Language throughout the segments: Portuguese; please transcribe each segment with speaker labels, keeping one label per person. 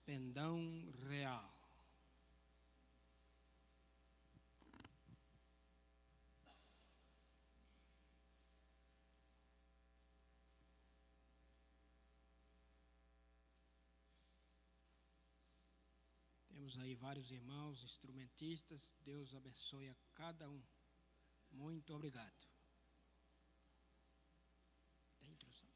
Speaker 1: pendão real. Temos aí vários irmãos instrumentistas. Deus abençoe a cada um. Muito obrigado. Tem introdução?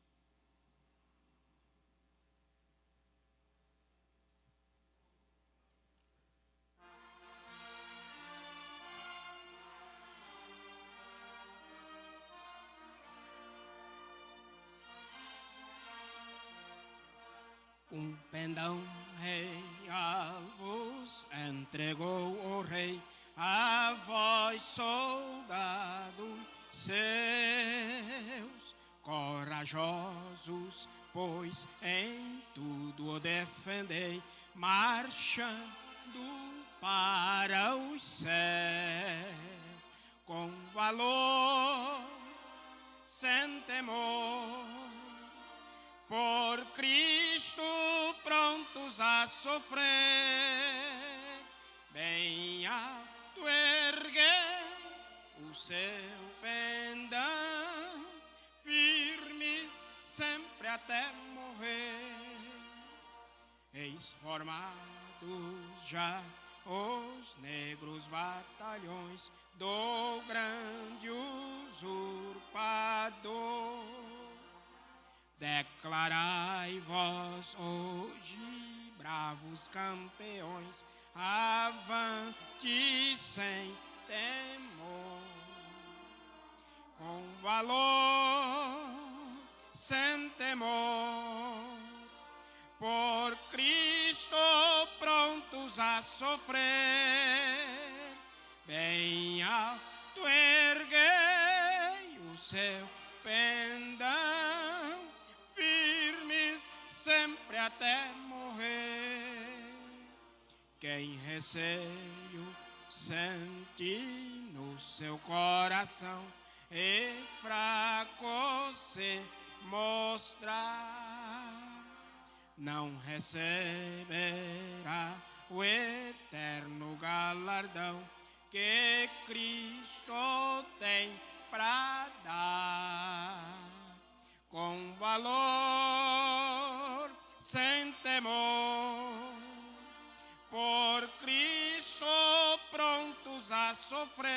Speaker 1: Um pendão real vos entregou o rei, a vós, soldados seus, corajosos, pois em tudo o defendei, marchando para os céus, com valor, sem temor, por Cristo prontos a sofrer, bem alto erguei o seu pendão, firmes sempre até morrer. Eis formados já os negros batalhões do grande usurpador. Declarai vós hoje, bravos campeões, avante sem temor, com valor, sem temor, por Cristo prontos a sofrer, bem alto erguei o seu pendão, firmes sempre até morrer. Quem receio sente no seu coração e fraco se mostrar, não receberá o eterno galardão que Cristo tem para dar. Com valor, sem temor, por Cristo prontos a sofrer,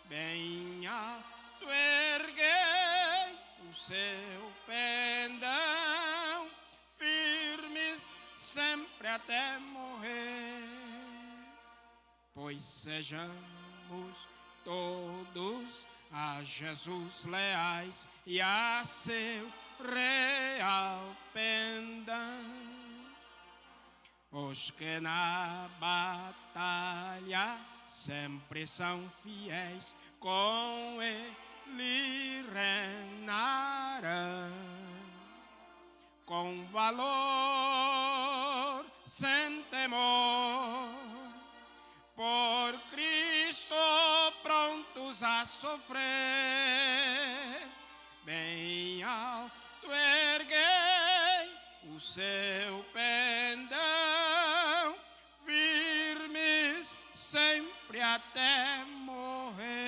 Speaker 1: bem alto erguei o seu pendão, firmes sempre até morrer. Pois sejamos todos a Jesus leais e a seu real pendão, os que na batalha sempre são fiéis, com ele reinarão, com valor, sem temor, por Cristo prontos a sofrer, bem alto erguei o seu pendão, firmes sempre até morrer.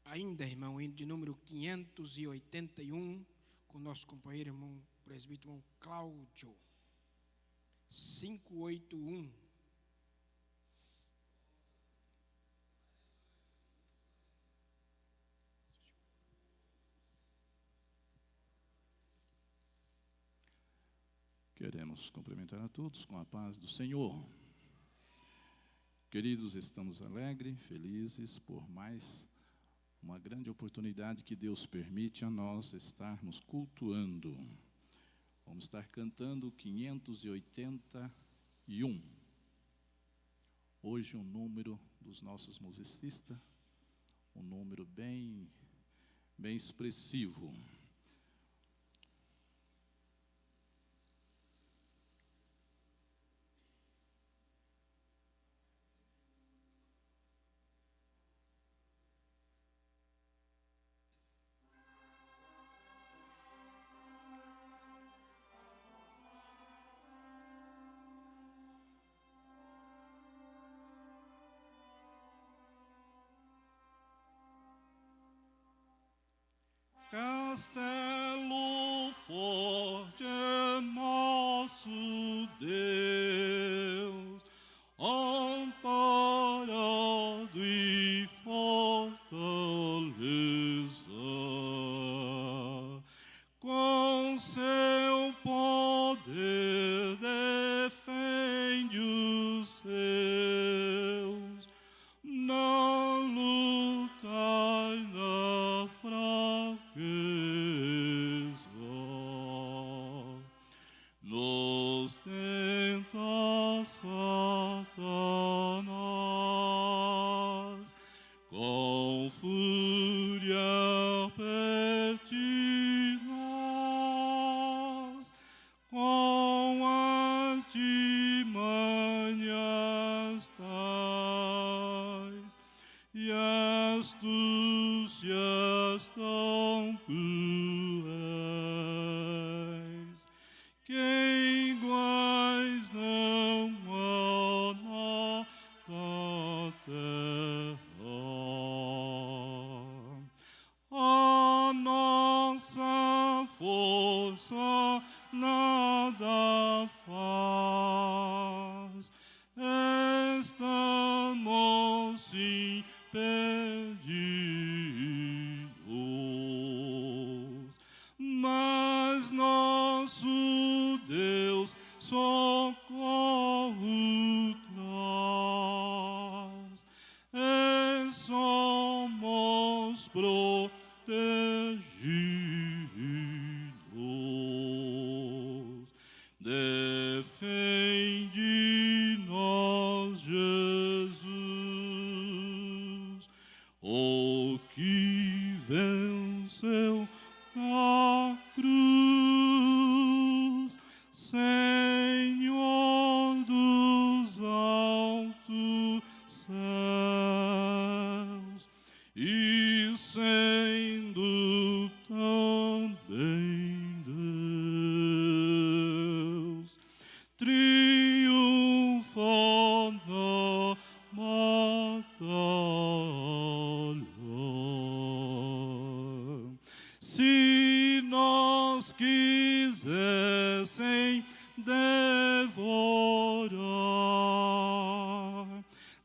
Speaker 1: Ainda, irmão, hino de número 581, com o nosso companheiro, irmão presbítero, irmão Cláudio. 581.
Speaker 2: Queremos cumprimentar a todos com a paz do Senhor. Queridos, estamos alegres, felizes por mais uma grande oportunidade que Deus permite a nós estarmos cultuando. Vamos estar cantando 581. Hoje um número dos nossos musicistas, um número bem expressivo. castelo forte é nosso Deus, amparado e fortaleza. Com seu poder defende os seus, na luta e na fraqueza. Nos tenta Satanás, com fúria pertinaz, com artimanhas tais e astúcias tão cruéis, que iguais não há na terra. A nossa força nada faz, estamos sim perdidos, mas nosso Deus socorro traz, e somos protegidos. Defende-nos, Jesus, o que venceu na cruz, Senhor dos altos céus, e sendo também Deus, triunfa na batalha. Se nós quisessem devorar,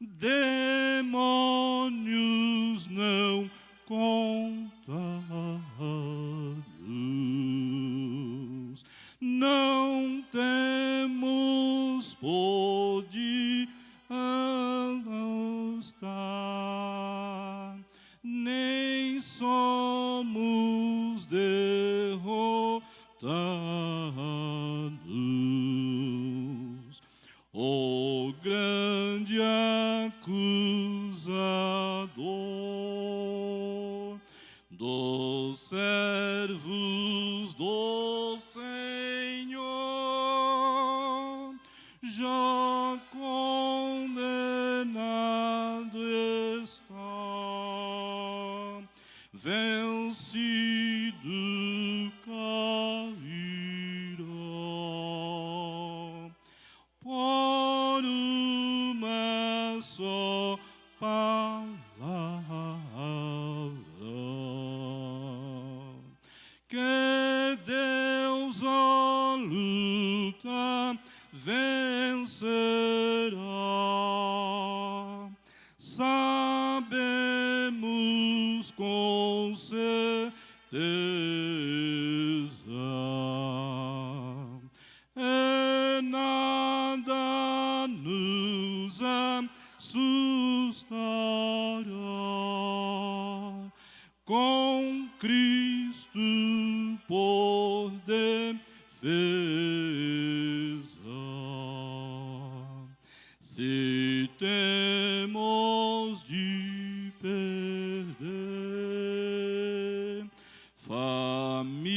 Speaker 2: demônios não contados, não temos por de estar, nem somos derrotados. O grande acusador dos servos do Senhor já condenado está, vencido cairá por uma só palavra, que Deus a luta vencerá. Sabemos com certeza, e nada nos assustará. Com Cristo por defesa, se temos de perder família,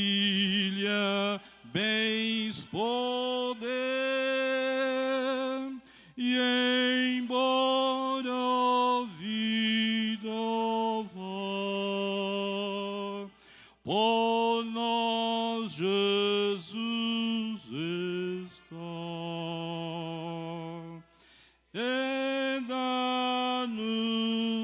Speaker 2: bens, poder, e embora a vida vá, por nós Jesus está, e dá-nos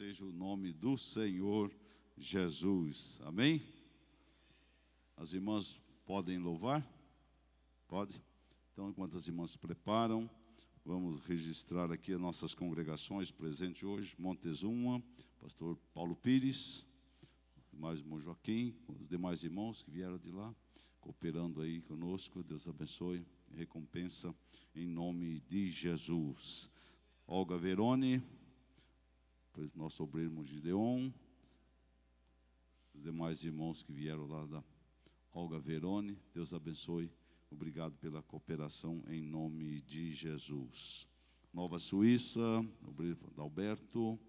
Speaker 3: seja o nome do Senhor Jesus. Amém? As irmãs podem louvar? Pode? Então, enquanto as irmãs se preparam, vamos registrar aqui as nossas congregações presentes hoje. Montezuma, pastor Paulo Pires, mais irmão Joaquim, os demais irmãos que vieram de lá, cooperando aí conosco. Deus abençoe e recompensa em nome de Jesus. Olga Verone, nosso obreiro irmão Gideon, os demais irmãos que vieram lá da Olga Verone, Deus abençoe. Obrigado pela cooperação em nome de Jesus. Nova Suíça, obreiro Adalberto,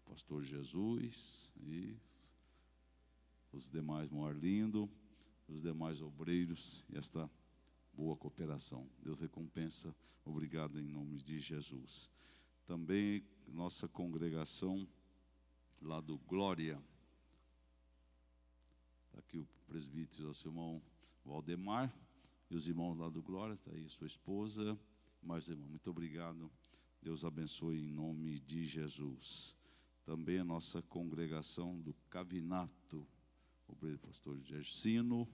Speaker 3: pastor Jesus e os demais, Moarlindo, os demais obreiros e esta boa cooperação. Deus recompensa. Obrigado em nome de Jesus. Também nossa congregação lá do Glória. Está aqui o presbítero, o seu irmão Valdemar. E os irmãos lá do Glória, está aí sua esposa. Mais irmão, muito obrigado. Deus abençoe em nome de Jesus. Também a nossa congregação do Cavinato, o pastor Gersino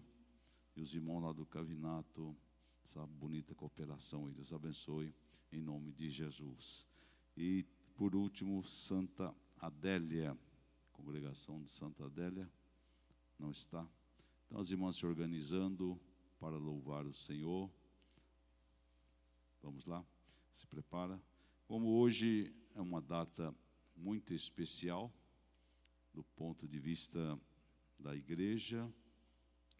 Speaker 3: e os irmãos lá do Cavinato, essa bonita cooperação. E Deus abençoe em nome de Jesus. E por último, Santa Adélia, congregação de Santa Adélia, não está. Então as irmãs se organizando para louvar o Senhor. Vamos lá, se prepara. Como hoje é uma data muito especial, do ponto de vista da igreja,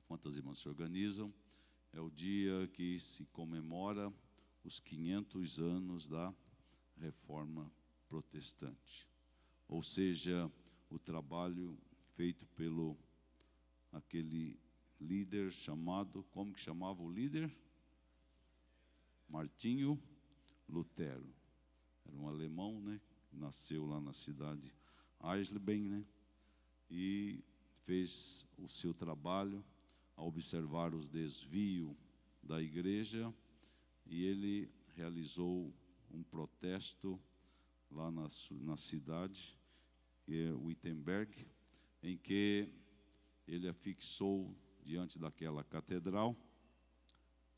Speaker 3: enquanto as irmãs se organizam, é o dia que se comemora os 500 anos da Reforma Protestante. Ou seja, o trabalho feito pelo aquele líder chamado, como que chamava o líder? Martinho Lutero. Era um alemão, né? Nasceu lá na cidade Eisleben, né? E fez o seu trabalho a observar os desvios da igreja, e ele realizou um protesto lá na cidade, que é Wittenberg, em que ele afixou diante daquela catedral.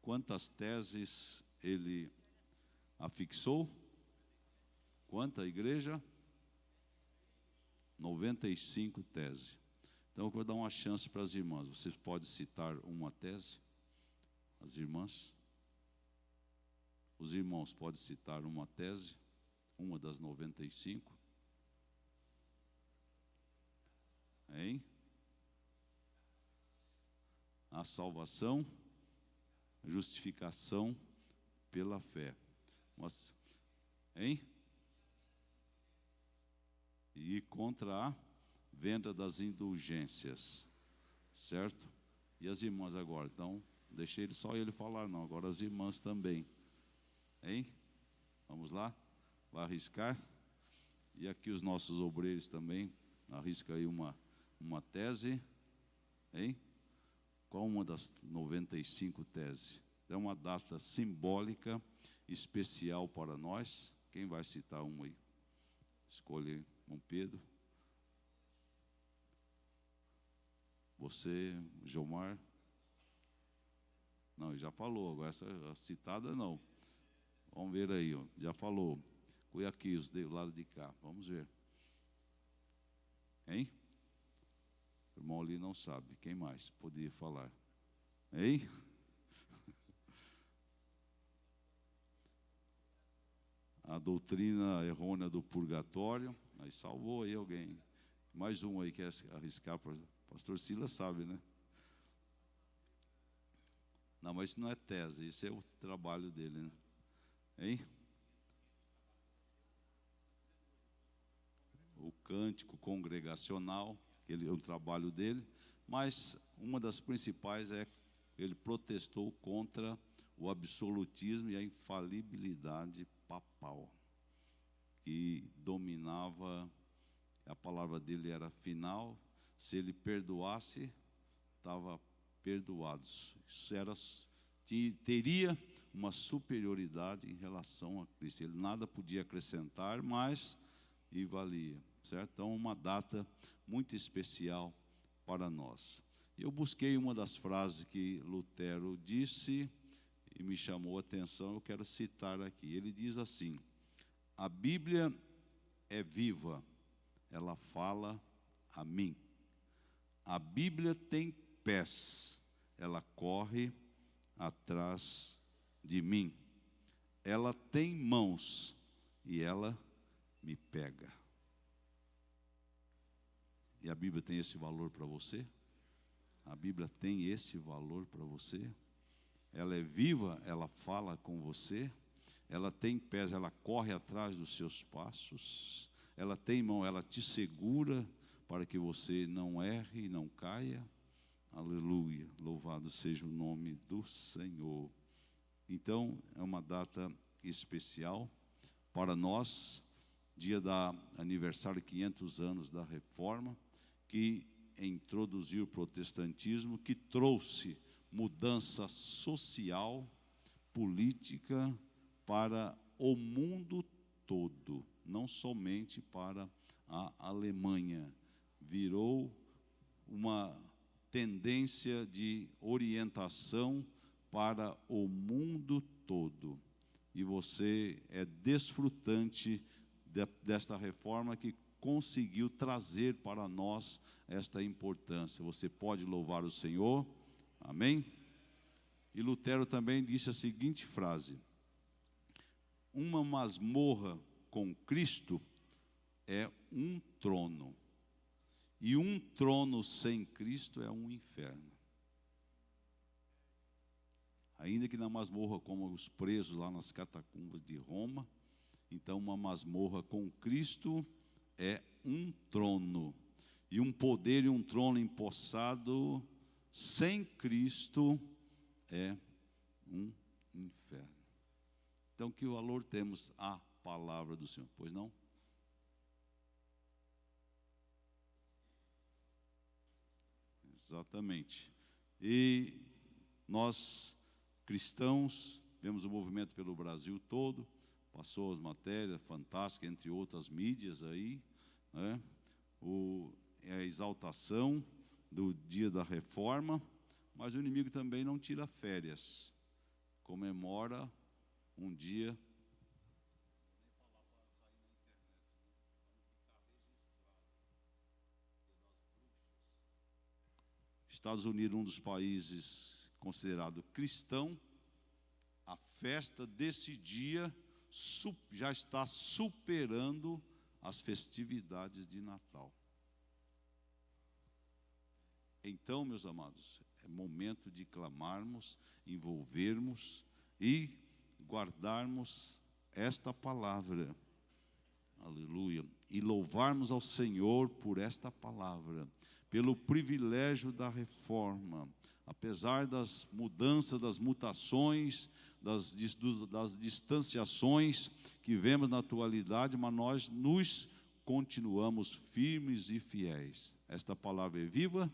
Speaker 3: Quantas teses ele afixou? Quanta igreja? 95 teses. Então eu vou dar uma chance para as irmãs. Vocês podem citar uma tese? As irmãs? Os irmãos podem citar uma tese? Uma das 95? Hein? A salvação, a justificação pela fé. Mas, hein? E contra a venda das indulgências, certo? E as irmãs agora, então, deixei só ele falar, não, agora as irmãs também, hein? Vamos lá? Vai arriscar? E aqui os nossos obreiros também, arrisca aí uma tese, hein? Qual uma das 95 teses? É uma data simbólica, especial para nós. Quem vai citar uma aí? Escolhe, irmão Pedro. Você, Gilmar? Não, já falou, agora essa citada não. Vamos ver aí, ó, já falou. Foi aqui, os do lado de cá, vamos ver. Hein? O irmão ali não sabe, quem mais poderia falar? Hein? A doutrina errônea do purgatório, aí salvou aí alguém. Mais um aí quer arriscar, pastor Silas sabe, né? Não, mas isso não é tese, isso é o trabalho dele, né? Hein? O cântico congregacional, ele é o trabalho dele, mas uma das principais é ele protestou contra o absolutismo e a infalibilidade papal, que dominava. A palavra dele era final. Se ele perdoasse, estava perdoado. Isso teria uma superioridade em relação a Cristo. Ele nada podia acrescentar, mas e valia. certo? Então, uma data muito especial para nós. Eu busquei uma das frases que Lutero disse e me chamou a atenção, eu quero citar aqui. Ele diz assim: a Bíblia é viva, ela fala a mim. A Bíblia tem pés, ela corre atrás de mim. Ela tem mãos e ela me pega. E a Bíblia tem esse valor para você? A Bíblia tem esse valor para você? Ela é viva, ela fala com você. Ela tem pés, ela corre atrás dos seus passos. Ela tem mão, ela te segura para que você não erre e não caia. Aleluia, louvado seja o nome do Senhor. Então, é uma data especial para nós, dia da aniversário 500 anos da Reforma, que introduziu o protestantismo, que trouxe mudança social, política para o mundo todo, não somente para a Alemanha. Virou uma tendência de orientação para o mundo todo. E você é desfrutante desta reforma que conseguiu trazer para nós esta importância. Você pode louvar o Senhor, amém? E Lutero também disse a seguinte frase: uma masmorra com Cristo é um trono, e um trono sem Cristo é um inferno. Ainda que na masmorra como os presos lá nas catacumbas de Roma, então uma masmorra com Cristo é um trono, e um poder e um trono empossado sem Cristo é um inferno. Então, que valor temos a palavra do Senhor? Pois não? Exatamente. E nós, cristãos, vemos o movimento pelo Brasil todo, passou as matérias fantásticas, entre outras mídias aí, né? É a exaltação do dia da reforma, mas o inimigo também não tira férias, comemora um dia. Estados Unidos, um dos países considerado cristão, a festa desse dia já está superando as festividades de Natal. Então, meus amados, é momento de clamarmos, envolvermos e guardarmos esta palavra, aleluia, e louvarmos ao Senhor por esta palavra, pelo privilégio da reforma, apesar das mudanças, das mutações, das distanciações que vemos na atualidade, mas nós nos continuamos firmes e fiéis. Esta palavra é viva,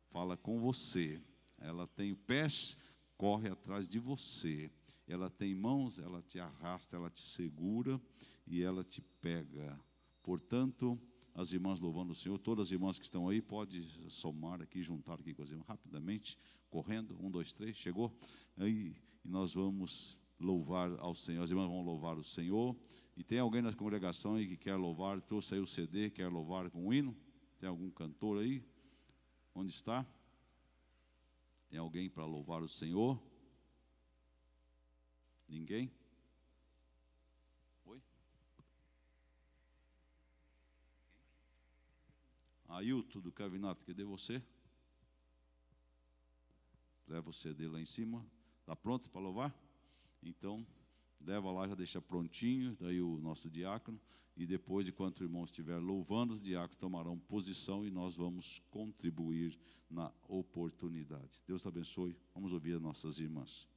Speaker 3: fala com você, ela tem pés, corre atrás de você, ela tem mãos, ela te arrasta, ela te segura e ela te pega. Portanto, as irmãs louvando o Senhor, todas as irmãs que estão aí, pode somar aqui, juntar aqui com as irmãs, rapidamente, correndo, 1, 2, 3, chegou? Aí, e nós vamos louvar ao Senhor, as irmãs vão louvar o Senhor. E tem alguém na congregação aí que quer louvar, trouxe aí o CD, quer louvar com um hino? Tem algum cantor aí? Onde está? Tem alguém para louvar o Senhor? Ninguém? Oi? Ailton do Cavinato, cadê você? Leva o CD lá em cima. Está pronto para louvar? Então, leva lá, já deixa prontinho, daí o nosso diácono, e depois, enquanto o irmão estiver louvando, os diáconos tomarão posição e nós vamos contribuir na oportunidade. Deus te abençoe. Vamos ouvir as nossas irmãs.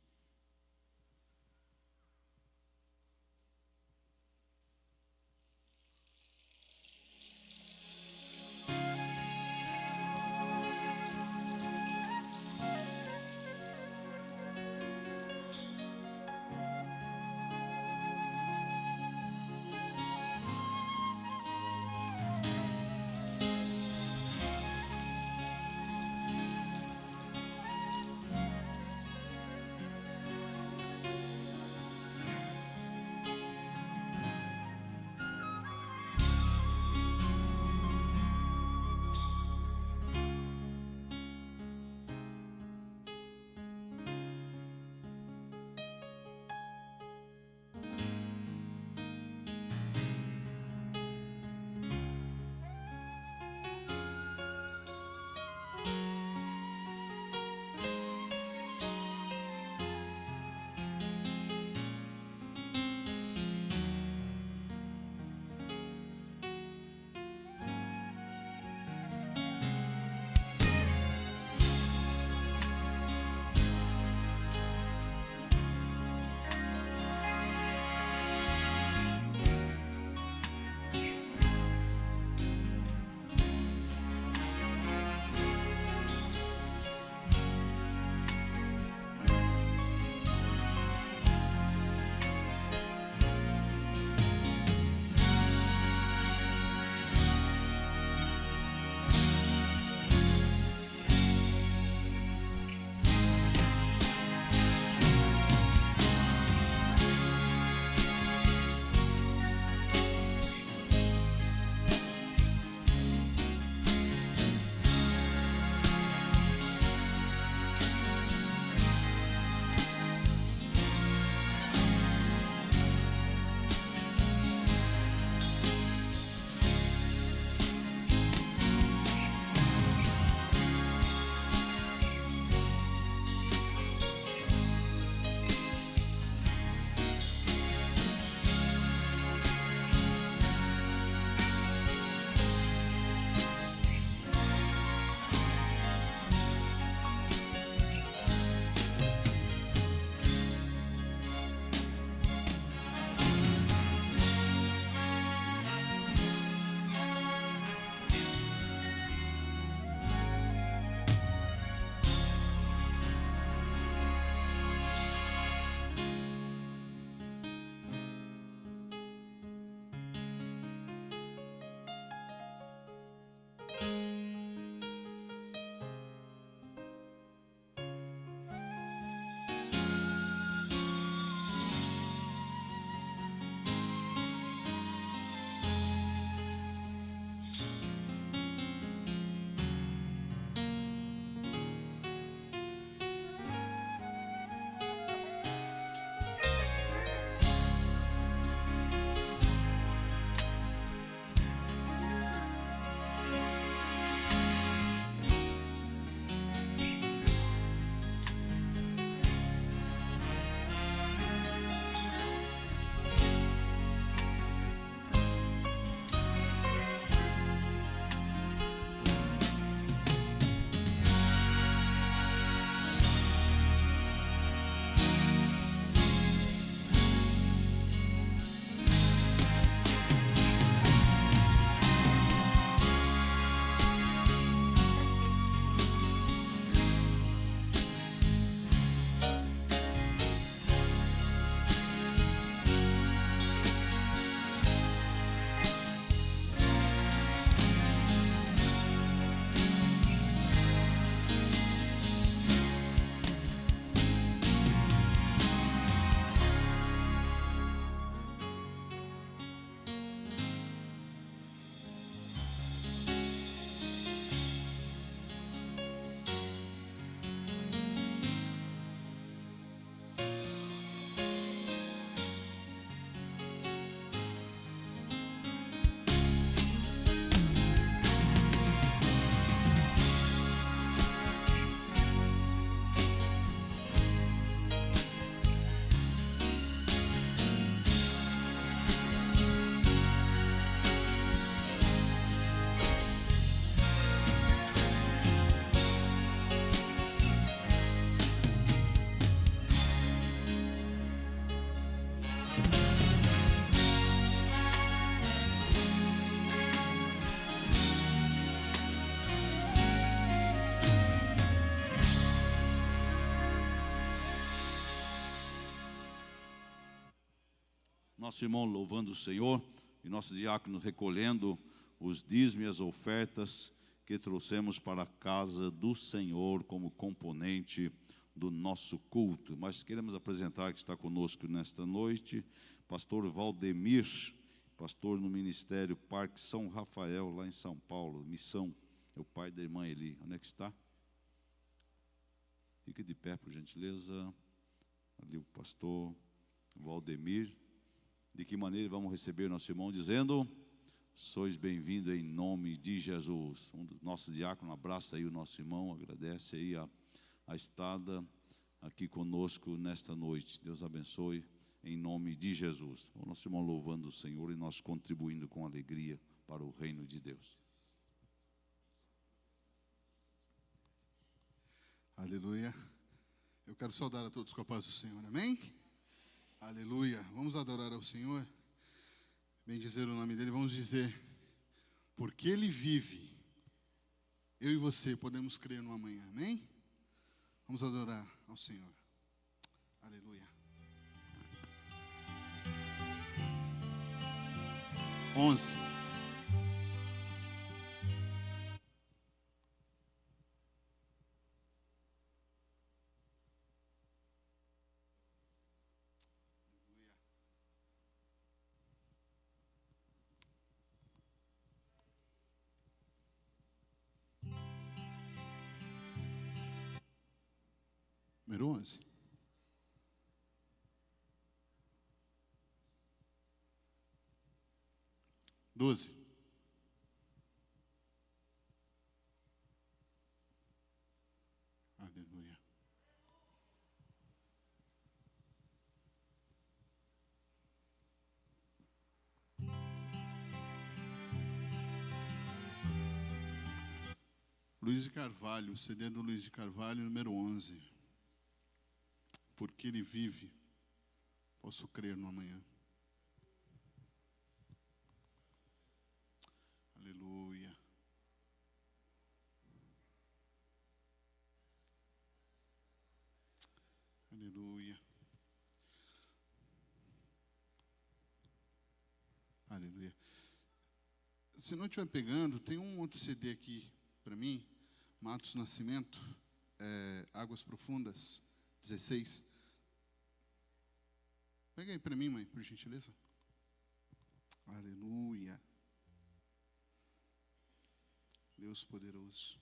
Speaker 3: Nosso irmão louvando o Senhor e nosso diácono recolhendo os dízimos e as ofertas que trouxemos para a casa do Senhor como componente do nosso culto. Mas queremos apresentar que está conosco nesta noite, pastor Valdemir, pastor no Ministério Parque São Rafael, lá em São Paulo, missão. É o pai da irmã Eli. Onde é que está? Fique de pé, por gentileza. Ali o pastor Valdemir. De que maneira vamos receber nosso irmão? Dizendo: sois bem-vindo em nome de Jesus. Um dos nossos diáconos abraça aí o nosso irmão, agradece aí a estada aqui conosco nesta noite. Deus abençoe em nome de Jesus. O nosso irmão louvando o Senhor e nós contribuindo com alegria para o reino de Deus.
Speaker 4: Aleluia. Eu quero saudar a todos com a paz do Senhor, amém? Aleluia. Vamos adorar ao Senhor, bendizer o nome dEle. Vamos dizer: porque Ele vive, eu e você podemos crer no amanhã, amém? Vamos adorar ao Senhor. Aleluia. 11. Número 11. Doze. Aleluia. Luiz de Carvalho, CD do Luiz de Carvalho, número 11. Porque Ele vive, posso crer no amanhã. Aleluia. Aleluia. Aleluia. Se não estiver pegando, tem um outro CD aqui para mim, Matos Nascimento, Águas Profundas, 16. Pega aí para mim, mãe, por gentileza. Aleluia. Deus poderoso.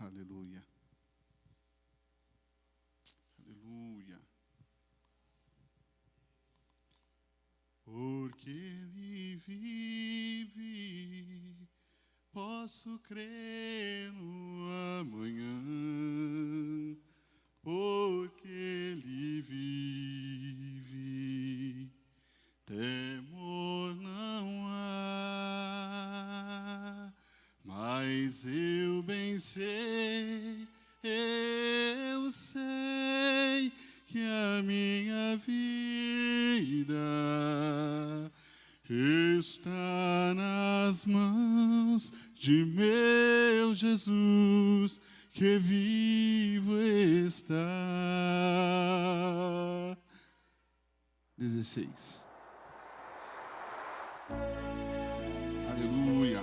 Speaker 4: Aleluia. Aleluia. Porque Ele vive, posso crer no amanhã. Porque Ele vive, temor não há, mas eu bem sei, eu sei que a minha vida está nas mãos de meu Jesus, que vivo está. 16. Aleluia.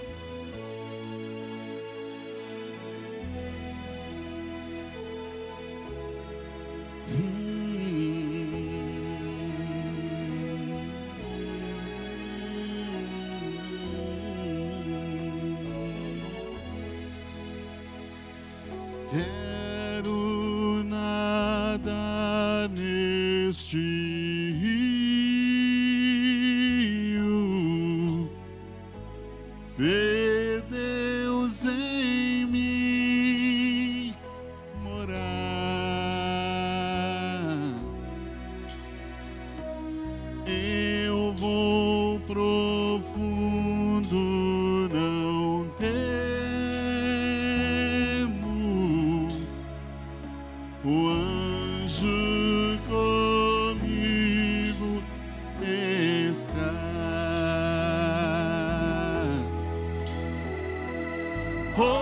Speaker 4: Quero nadar neste rio, ver Deus em mim morar. Eu vou profundo, não temo. O anjo comigo está. Oh,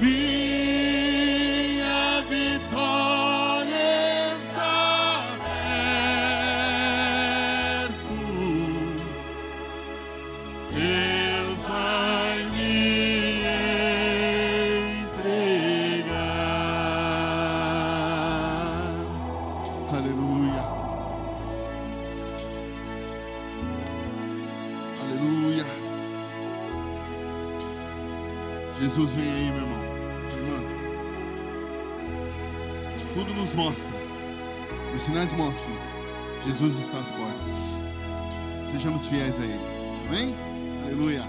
Speaker 4: Minha vitória está perto. Deus vai me entregar. Aleluia. Aleluia. Jesus, vem aí, meu irmão. Irmã. Tudo nos mostra. Os sinais mostram. Jesus está às portas. Sejamos fiéis a Ele. Amém? Aleluia.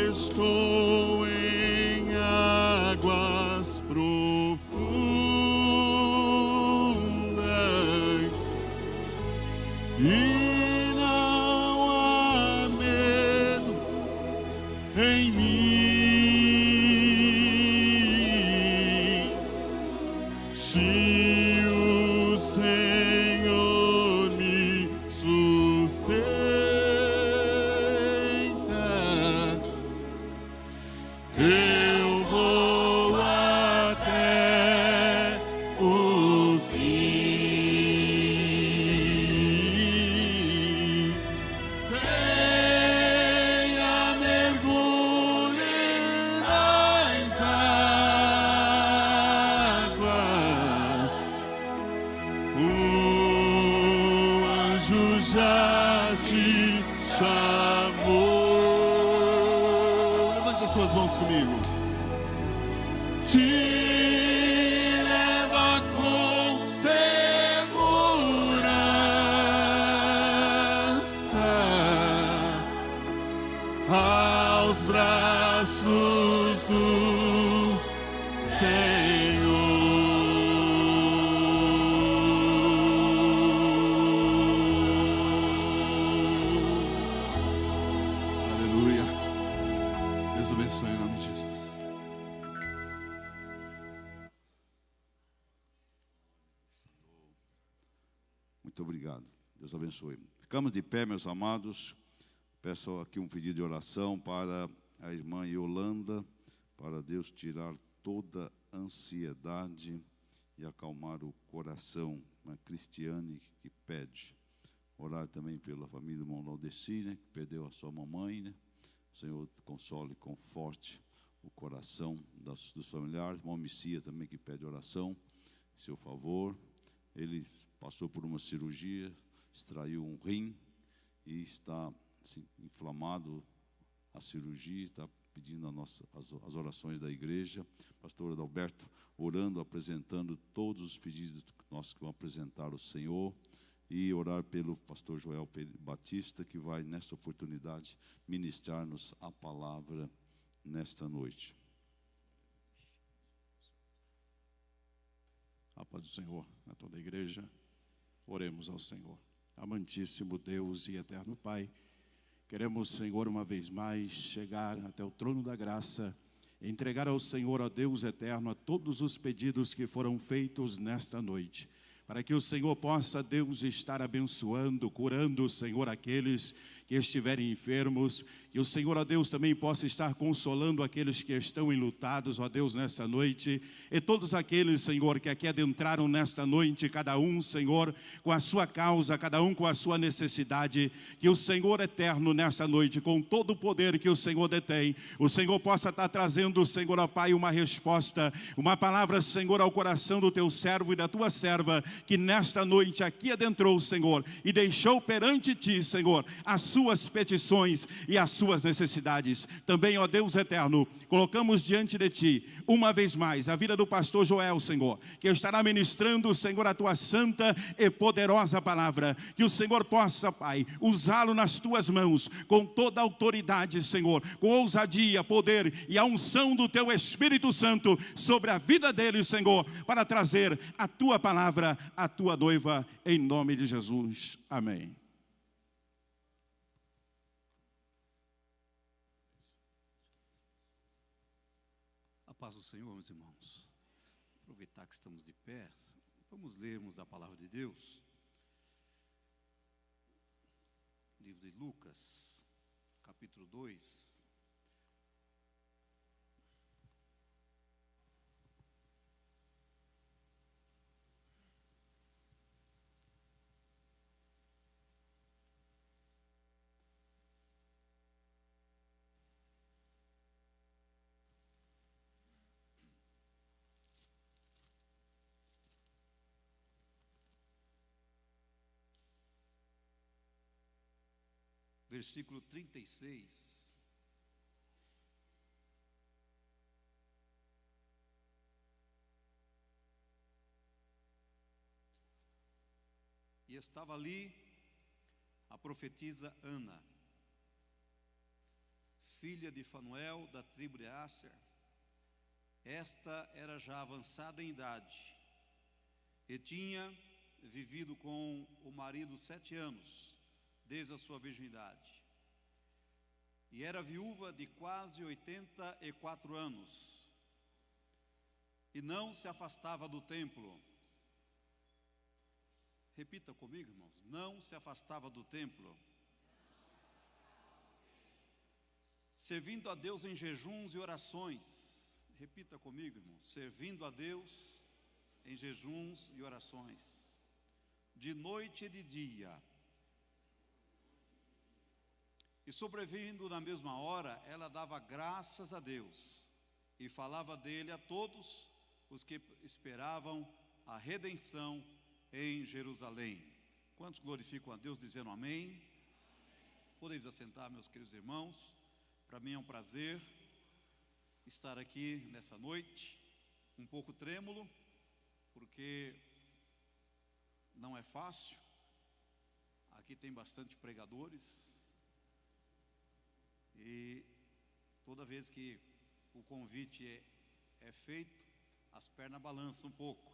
Speaker 4: Estou em águas profundas e não há medo em mim. Se o Senhor me sustenta, eu vou até o fim. Venha, mergulhe nas águas. O anjo já te chamou. Levante as suas mãos comigo. Te leva com segurança aos braços do Senhor. Aleluia. Deus abençoe em nome de Jesus.
Speaker 3: Muito obrigado. Deus abençoe. Ficamos de pé, meus amados. Peço aqui um pedido de oração para a irmã Yolanda, para Deus tirar toda ansiedade e acalmar o coração. A Cristiane que pede. Orar também pela família do irmão Laudeci, né, que perdeu a sua mamãe, né? O Senhor console e conforte o coração dos familiares. O irmão Missia também que pede oração, em seu favor. Ele passou por uma cirurgia, extraiu um rim e está assim, inflamado a cirurgia, está pedindo as orações da igreja. Pastor Adalberto orando, apresentando todos os pedidos que nós vamos apresentar ao Senhor. E orar pelo pastor Joel Batista, que vai, nesta oportunidade, ministrar-nos a palavra nesta noite.
Speaker 2: A paz do Senhor a toda a igreja. Oremos ao Senhor. Amantíssimo Deus e eterno Pai, queremos, Senhor, uma vez mais chegar até o trono da graça, entregar ao Senhor, ó Deus eterno, a todos os pedidos que foram feitos nesta noite, para que o Senhor possa, Deus, estar abençoando, curando, Senhor, aqueles que estiverem enfermos, que o Senhor, ó Deus, também possa estar consolando aqueles que estão enlutados, ó Deus, nesta noite, e todos aqueles, Senhor, que aqui adentraram nesta noite, cada um, Senhor, com a sua causa, cada um com a sua necessidade, que o Senhor eterno, nesta noite, com todo o poder que o Senhor detém, o Senhor possa estar trazendo, Senhor, ó Pai, uma resposta, uma palavra, Senhor, ao coração do teu servo e da tua serva, que nesta noite aqui adentrou, Senhor, e deixou perante ti, Senhor, as suas petições e as suas necessidades. Também, ó Deus eterno, colocamos diante de ti, uma vez mais, a vida do pastor Joel, Senhor, que estará ministrando, Senhor, a tua santa e poderosa palavra, que o Senhor possa, Pai, usá-lo nas tuas mãos, com toda a autoridade, Senhor, com ousadia, poder e a unção do teu Espírito Santo sobre a vida dele, Senhor, para trazer a tua palavra, a tua noiva, em nome de Jesus. Amém.
Speaker 5: A paz do Senhor, meus irmãos. Aproveitar que estamos de pé, vamos lermos a palavra de Deus. livro de Lucas, capítulo 2. Versículo 36. E estava ali a profetisa Ana, filha de Fanuel, da tribo de Asser. Esta era já avançada em idade e tinha vivido com o marido 7 anos, desde a sua virgindade, e era viúva de quase 84 anos, e não se afastava do templo. Repita comigo, irmãos: não se afastava do templo, servindo a Deus em jejuns e orações. Repita comigo, irmãos: servindo a Deus em jejuns e orações, de noite e de dia. E sobrevindo na mesma hora, ela dava graças a Deus e falava dele a todos os que esperavam a redenção em Jerusalém. Quantos glorificam a Deus dizendo amém? Podeis assentar, meus queridos irmãos. Para mim é um prazer estar aqui nessa noite, um pouco trêmulo, porque não é fácil. Aqui tem bastante pregadores. E toda vez que o convite é feito, as pernas balançam um pouco,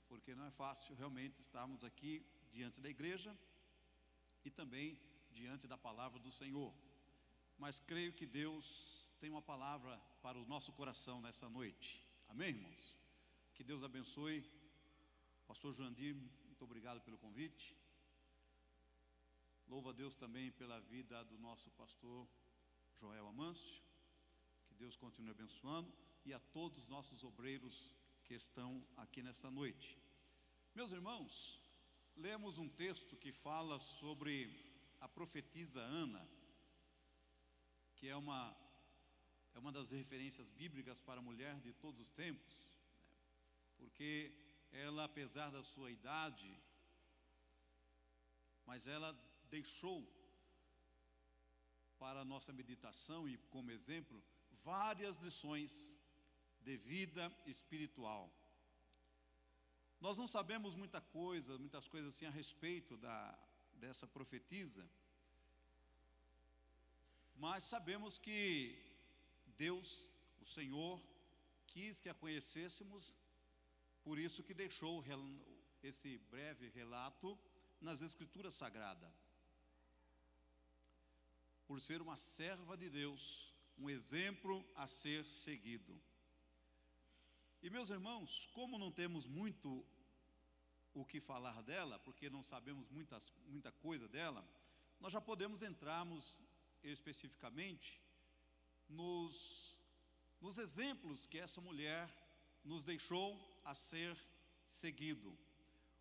Speaker 5: porque não é fácil realmente estarmos aqui diante da igreja e também diante da palavra do Senhor. Mas creio que Deus tem uma palavra para o nosso coração nessa noite. Amém, irmãos? Que Deus abençoe. Pastor Joandir, muito obrigado pelo convite. Louvo a Deus também pela vida do nosso pastor Joel Amâncio. Que Deus continue abençoando, e a todos os nossos obreiros que estão aqui nessa noite. Meus irmãos, lemos um texto que fala sobre a profetisa Ana, que é uma das referências bíblicas para a mulher de todos os tempos, porque ela, apesar da sua idade, mas ela deixou para a nossa meditação e como exemplo várias lições de vida espiritual. Nós não sabemos muitas coisas assim a respeito dessa profetisa, mas sabemos que Deus, o Senhor, quis que a conhecêssemos, por isso que deixou esse breve relato nas Escrituras Sagradas. Por ser uma serva de Deus, um exemplo a ser seguido. E meus irmãos, como não temos muito o que falar dela, porque não sabemos muita coisa dela, nós já podemos entrarmos especificamente nos exemplos que essa mulher nos deixou a ser seguido.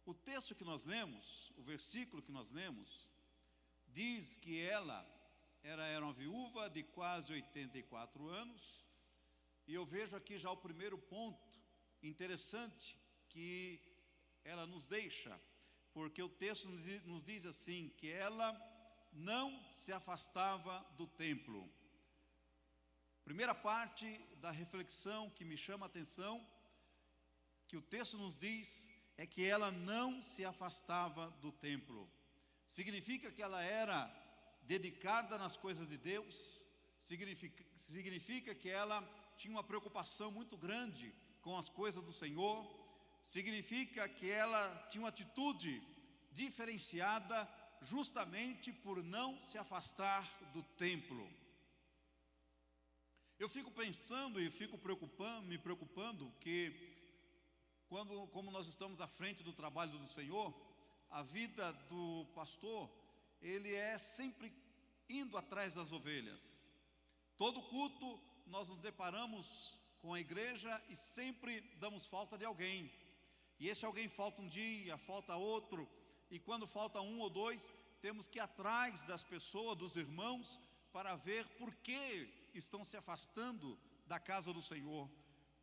Speaker 5: O texto que nós lemos, o versículo que nós lemos, diz que ela era uma viúva de quase 84 anos, e eu vejo aqui já o primeiro ponto interessante que ela nos deixa, porque o texto nos diz assim, que ela não se afastava do templo. Primeira parte da reflexão que me chama a atenção, que o texto nos diz, é que ela não se afastava do templo. Significa que ela era dedicada nas coisas de Deus, significa que ela tinha uma preocupação muito grande com as coisas do Senhor, significa que ela tinha uma atitude diferenciada justamente por não se afastar do templo. Eu fico pensando e fico me preocupando que como nós estamos à frente do trabalho do Senhor, a vida do pastor ele é sempre indo atrás das ovelhas. Todo culto nós nos deparamos com a igreja e sempre damos falta de alguém. E esse alguém falta um dia, falta outro, e quando falta um ou dois, temos que ir atrás das pessoas, dos irmãos, para ver por que estão se afastando da casa do Senhor.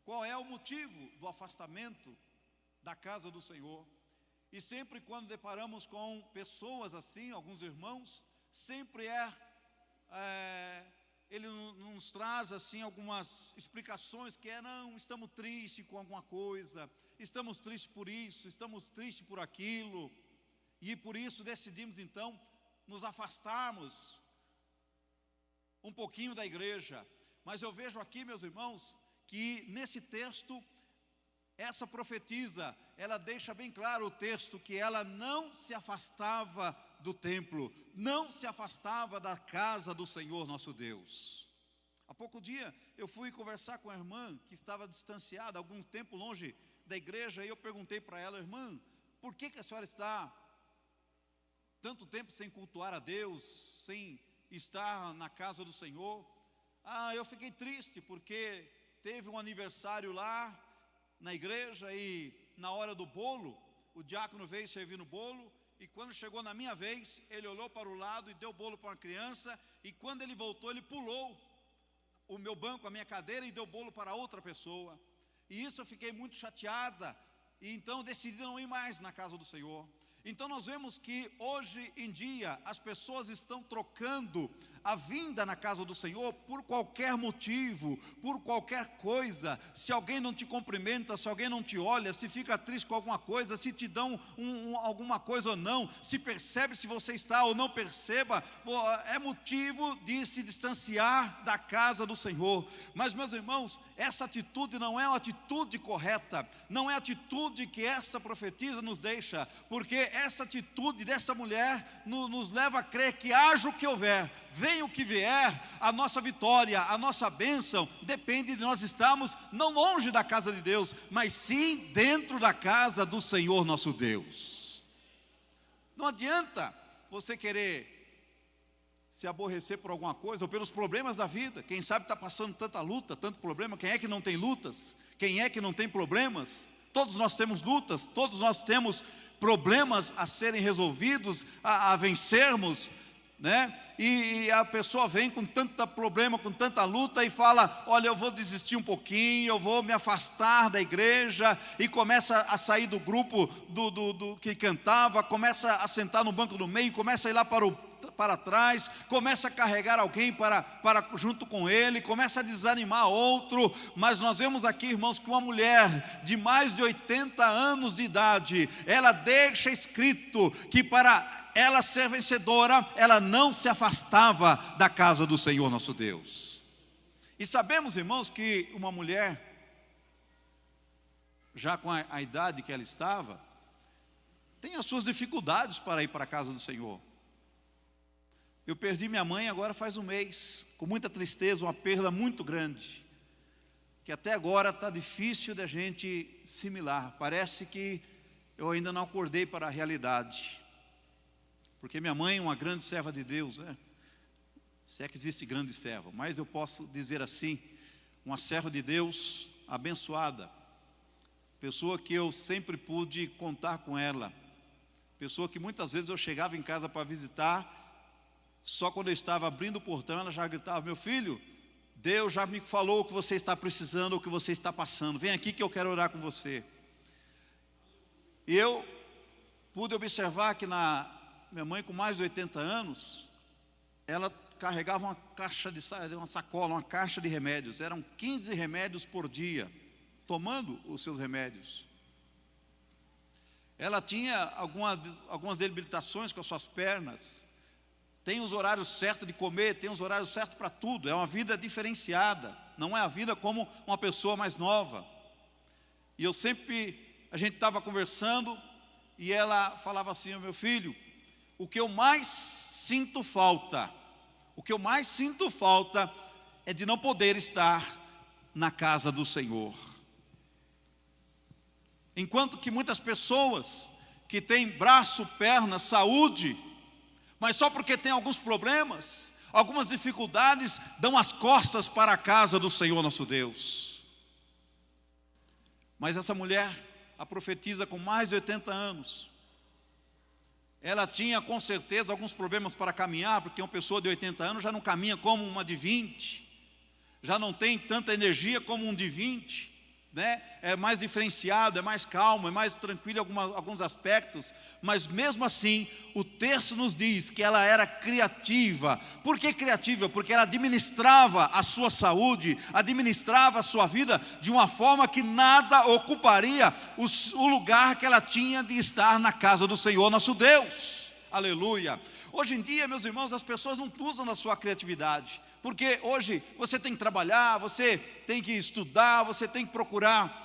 Speaker 5: Qual é o motivo do afastamento da casa do Senhor? E sempre quando deparamos com pessoas assim, alguns irmãos, sempre ele nos traz assim algumas explicações que não, estamos tristes com alguma coisa, estamos tristes por isso, estamos tristes por aquilo, e por isso decidimos então nos afastarmos um pouquinho da igreja. Mas eu vejo aqui, meus irmãos, que nesse texto, essa profetisa, ela deixa bem claro o texto, que ela não se afastava do templo, não se afastava da casa do Senhor nosso Deus. Há pouco dia eu fui conversar com a irmã que estava distanciada, algum tempo longe da igreja, e eu perguntei para ela: irmã, por que a senhora está tanto tempo sem cultuar a Deus, sem estar na casa do Senhor? Eu fiquei triste porque teve um aniversário lá na igreja e na hora do bolo, o diácono veio servir no bolo, e quando chegou na minha vez, ele olhou para o lado e deu o bolo para uma criança, e quando ele voltou, ele pulou o meu banco, a minha cadeira, e deu o bolo para outra pessoa. E isso eu fiquei muito chateada, e então decidi não ir mais na casa do Senhor. Então nós vemos que hoje em dia as pessoas estão trocando a vinda na casa do Senhor por qualquer motivo, por qualquer coisa. Se alguém não te cumprimenta, se alguém não te olha, se fica triste com alguma coisa, se te dão alguma coisa ou não, se percebe se você está ou não perceba, é motivo de se distanciar da casa do Senhor. Mas, meus irmãos, essa atitude não é uma atitude correta, não é a atitude que essa profetisa nos deixa, porque essa atitude dessa mulher nos leva a crer que haja o que houver, venha o que vier, a nossa vitória, a nossa bênção depende de nós estarmos não longe da casa de Deus, mas sim dentro da casa do Senhor nosso Deus. Não adianta você querer se aborrecer por alguma coisa ou pelos problemas da vida. Quem sabe está passando tanta luta, tanto problema. Quem é que não tem lutas? Quem é que não tem problemas? Todos nós temos lutas, todos nós temos problemas a serem resolvidos, a vencermos, né? E a pessoa vem com tanto problema, com tanta luta, e fala: olha, eu vou desistir um pouquinho, eu vou me afastar da igreja, e começa a sair do grupo do que cantava, começa a sentar no banco do meio, começa a ir lá para trás, começa a carregar alguém para junto com ele, começa a desanimar outro. Mas nós vemos aqui, irmãos, que uma mulher de mais de 80 anos de idade, ela deixa escrito que para ela ser vencedora, ela não se afastava da casa do Senhor nosso Deus. E sabemos, irmãos, que uma mulher, já com a idade que ela estava, tem as suas dificuldades para ir para a casa do Senhor. Eu perdi minha mãe agora faz um mês, com muita tristeza, uma perda muito grande, que até agora está difícil da gente assimilar. Parece que eu ainda não acordei para a realidade, porque minha mãe é uma grande serva de Deus, né? Se é que existe grande serva, mas eu posso dizer assim, uma serva de Deus abençoada, pessoa que eu sempre pude contar com ela, pessoa que muitas vezes eu chegava em casa para visitar, só quando eu estava abrindo o portão, ela já gritava: meu filho, Deus já me falou o que você está precisando, o que você está passando, vem aqui que eu quero orar com você. E eu pude observar que minha mãe, com mais de 80 anos, ela carregava uma sacola, uma caixa de remédios, eram 15 remédios por dia, tomando os seus remédios. Ela tinha algumas debilitações com as suas pernas, tem os horários certos de comer, tem os horários certos para tudo, é uma vida diferenciada, não é a vida como uma pessoa mais nova. E a gente estava conversando, e ela falava assim: meu filho, o que eu mais sinto falta é de não poder estar na casa do Senhor. Enquanto que muitas pessoas que têm braço, perna, saúde, Mas só porque tem alguns problemas, algumas dificuldades, dão as costas para a casa do Senhor nosso Deus. Mas essa mulher, a profetisa com mais de 80 anos, ela tinha com certeza alguns problemas para caminhar, porque uma pessoa de 80 anos já não caminha como uma de 20, já não tem tanta energia como um de 20, né? É mais diferenciado, é mais calmo, é mais tranquilo em alguns aspectos, mas mesmo assim, o texto nos diz que ela era criativa. Por que criativa? Porque ela administrava a sua saúde, administrava a sua vida de uma forma que nada ocuparia o lugar que ela tinha de estar na casa do Senhor nosso Deus. Aleluia. Hoje em dia, meus irmãos, as pessoas não usam a sua criatividade, porque hoje você tem que trabalhar, você tem que estudar, você tem que procurar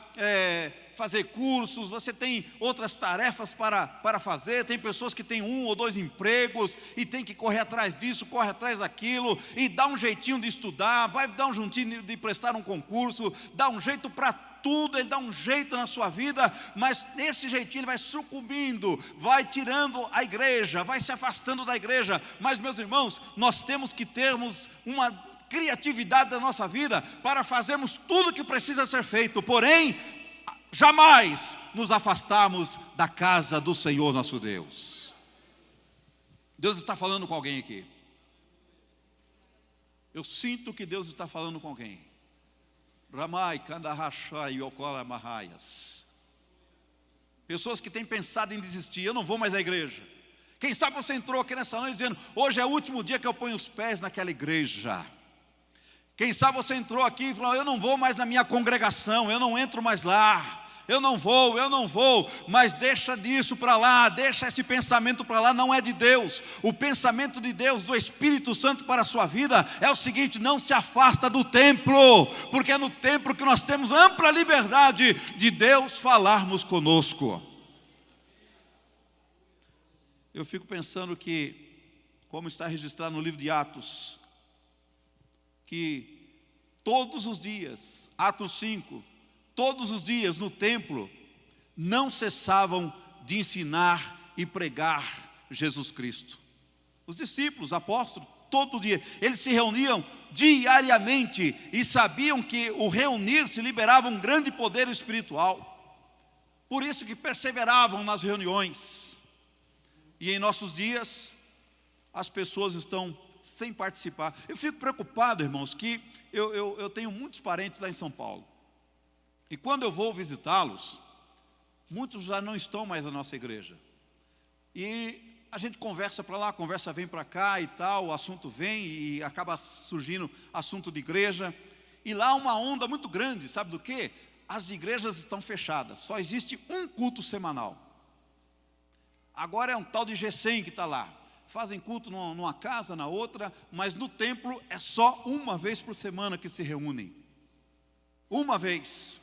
Speaker 5: fazer cursos, você tem outras tarefas para fazer. Tem pessoas que têm 1 ou 2 empregos e tem que correr atrás disso, corre atrás daquilo, e dá um jeitinho de estudar, vai dar um jeitinho de prestar um concurso, dá um jeito para tudo, ele dá um jeito na sua vida, mas esse jeitinho ele vai sucumbindo, vai tirando a igreja, vai se afastando da igreja. Mas, meus irmãos, nós temos que termos uma criatividade da nossa vida para fazermos tudo que precisa ser feito, porém, jamais nos afastarmos da casa do Senhor nosso Deus. Deus está falando com alguém aqui. Eu sinto que Deus está falando com alguém. Ramai, Kandarachai, Yokola Mahaias. Pessoas que têm pensado em desistir. Eu não vou mais à igreja. Quem sabe você entrou aqui nessa noite dizendo: hoje é o último dia que eu ponho os pés naquela igreja. Quem sabe você entrou aqui e falou: eu não vou mais na minha congregação, eu não entro mais lá. Eu não vou, mas deixa disso para lá, deixa esse pensamento para lá, não é de Deus. O pensamento de Deus, do Espírito Santo para a sua vida é o seguinte: não se afasta do templo, porque é no templo que nós temos ampla liberdade de Deus falarmos conosco. Eu fico pensando que, como está registrado no livro de Atos, que todos os dias, Atos 5, todos os dias no templo, não cessavam de ensinar e pregar Jesus Cristo. Os discípulos, apóstolos, todo dia, eles se reuniam diariamente e sabiam que o reunir-se liberava um grande poder espiritual. Por isso que perseveravam nas reuniões. E em nossos dias, as pessoas estão sem participar. Eu fico preocupado, irmãos, que eu tenho muitos parentes lá em São Paulo. E quando eu vou visitá-los, muitos já não estão mais na nossa igreja. E a gente conversa para lá, conversa vem para cá e tal, o assunto vem e acaba surgindo assunto de igreja. E lá uma onda muito grande, sabe do quê? As igrejas estão fechadas, só existe um culto semanal. Agora é um tal de G100 que está lá. Fazem culto numa casa, na outra, mas no templo é só uma vez por semana que se reúnem. Uma vez.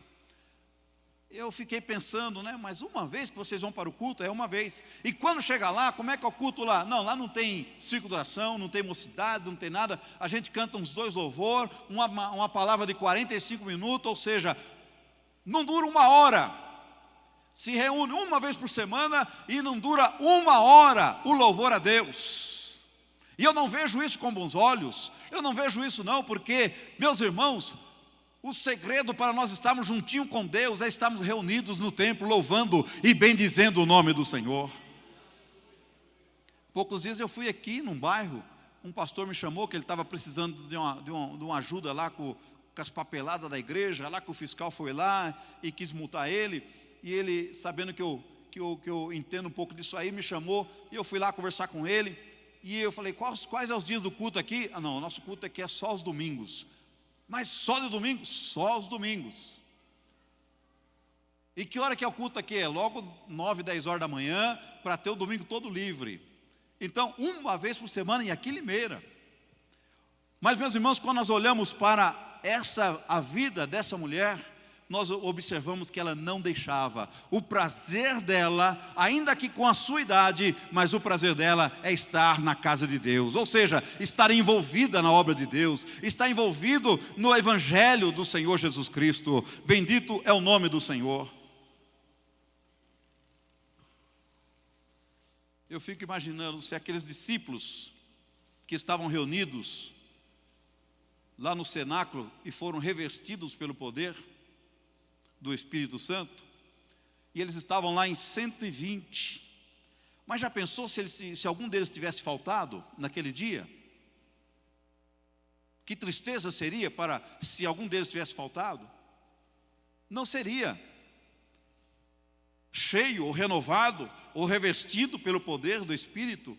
Speaker 5: Eu fiquei pensando, né? Mas uma vez que vocês vão para o culto, é uma vez. E quando chega lá, como é que é o culto lá? Não, lá não tem ciclo de oração, não tem mocidade, não tem nada. A gente canta uns 2 louvor, uma palavra de 45 minutos, ou seja, não dura 1 hora. Se reúne uma vez por semana e não dura 1 hora o louvor a Deus. E eu não vejo isso com bons olhos. Eu não vejo isso não, porque, meus irmãos, o segredo para nós estarmos juntinho com Deus é estarmos reunidos no templo, louvando e bendizendo o nome do Senhor. Poucos dias eu fui aqui num bairro, um pastor me chamou que ele estava precisando de uma ajuda lá com as papeladas da igreja, lá que o fiscal foi lá e quis multar ele, e ele, sabendo que eu entendo um pouco disso aí, me chamou, e eu fui lá conversar com ele, e eu falei: quais são os dias do culto aqui? Ah não, o nosso culto aqui é só os domingos. Mas só de domingo? Só os domingos. E que hora que é o culto aqui? É logo 9, 10 horas da manhã, para ter o domingo todo livre. Então, uma vez por semana em Aqui Limeira. Mas, meus irmãos, quando nós olhamos para a vida dessa mulher, nós observamos que ela não deixava. O prazer dela, ainda que com a sua idade, mas o prazer dela é estar na casa de Deus. Ou seja, estar envolvida na obra de Deus, estar envolvido no evangelho do Senhor Jesus Cristo. Bendito é o nome do Senhor. Eu fico imaginando se aqueles discípulos que estavam reunidos lá no cenáculo e foram revestidos pelo poder do Espírito Santo, e eles estavam lá em 120. Mas já pensou se algum deles tivesse faltado naquele dia? Que tristeza seria para se algum deles tivesse faltado? Não seria. Cheio, ou renovado, ou revestido pelo poder do Espírito.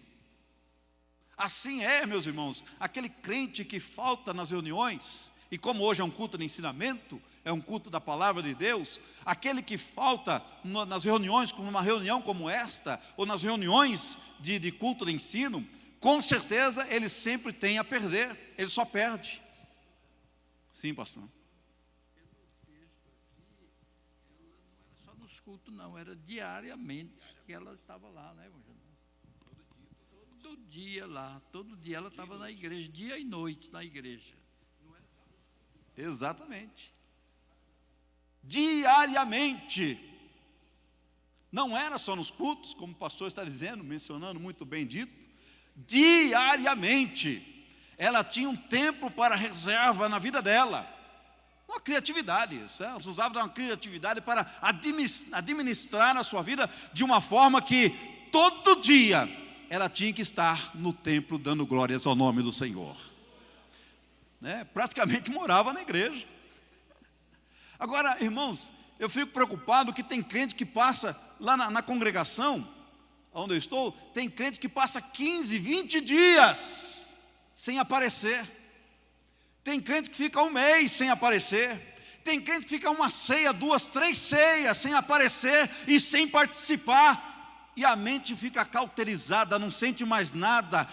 Speaker 5: Assim é, meus irmãos, aquele crente que falta nas reuniões, e como hoje é um culto de ensinamento, é um culto da palavra de Deus, aquele que falta nas reuniões, como uma reunião como esta, ou nas reuniões de culto de ensino, com certeza ele sempre tem a perder, ele só perde. Sim, pastor.
Speaker 6: Só nos cultos não, era diariamente que ela estava lá, né, irmão? Todo dia lá, todo dia ela estava na igreja, dia e noite na igreja.
Speaker 5: Exatamente. Diariamente. Não era só nos cultos, como o pastor está dizendo, mencionando muito bem dito. Diariamente. Ela tinha um tempo para reserva na vida dela. Uma criatividade. Ela usava uma criatividade para administrar a sua vida de uma forma que todo dia ela tinha que estar no templo dando glórias ao nome do Senhor. Né? Praticamente morava na igreja. Agora, irmãos, eu fico preocupado que tem crente que passa lá na congregação, onde eu estou, tem crente que passa 15, 20 dias sem aparecer. Tem crente que fica um mês sem aparecer. Tem crente que fica uma ceia, 2, 3 ceias sem aparecer e sem participar. E a mente fica cauterizada, não sente mais nada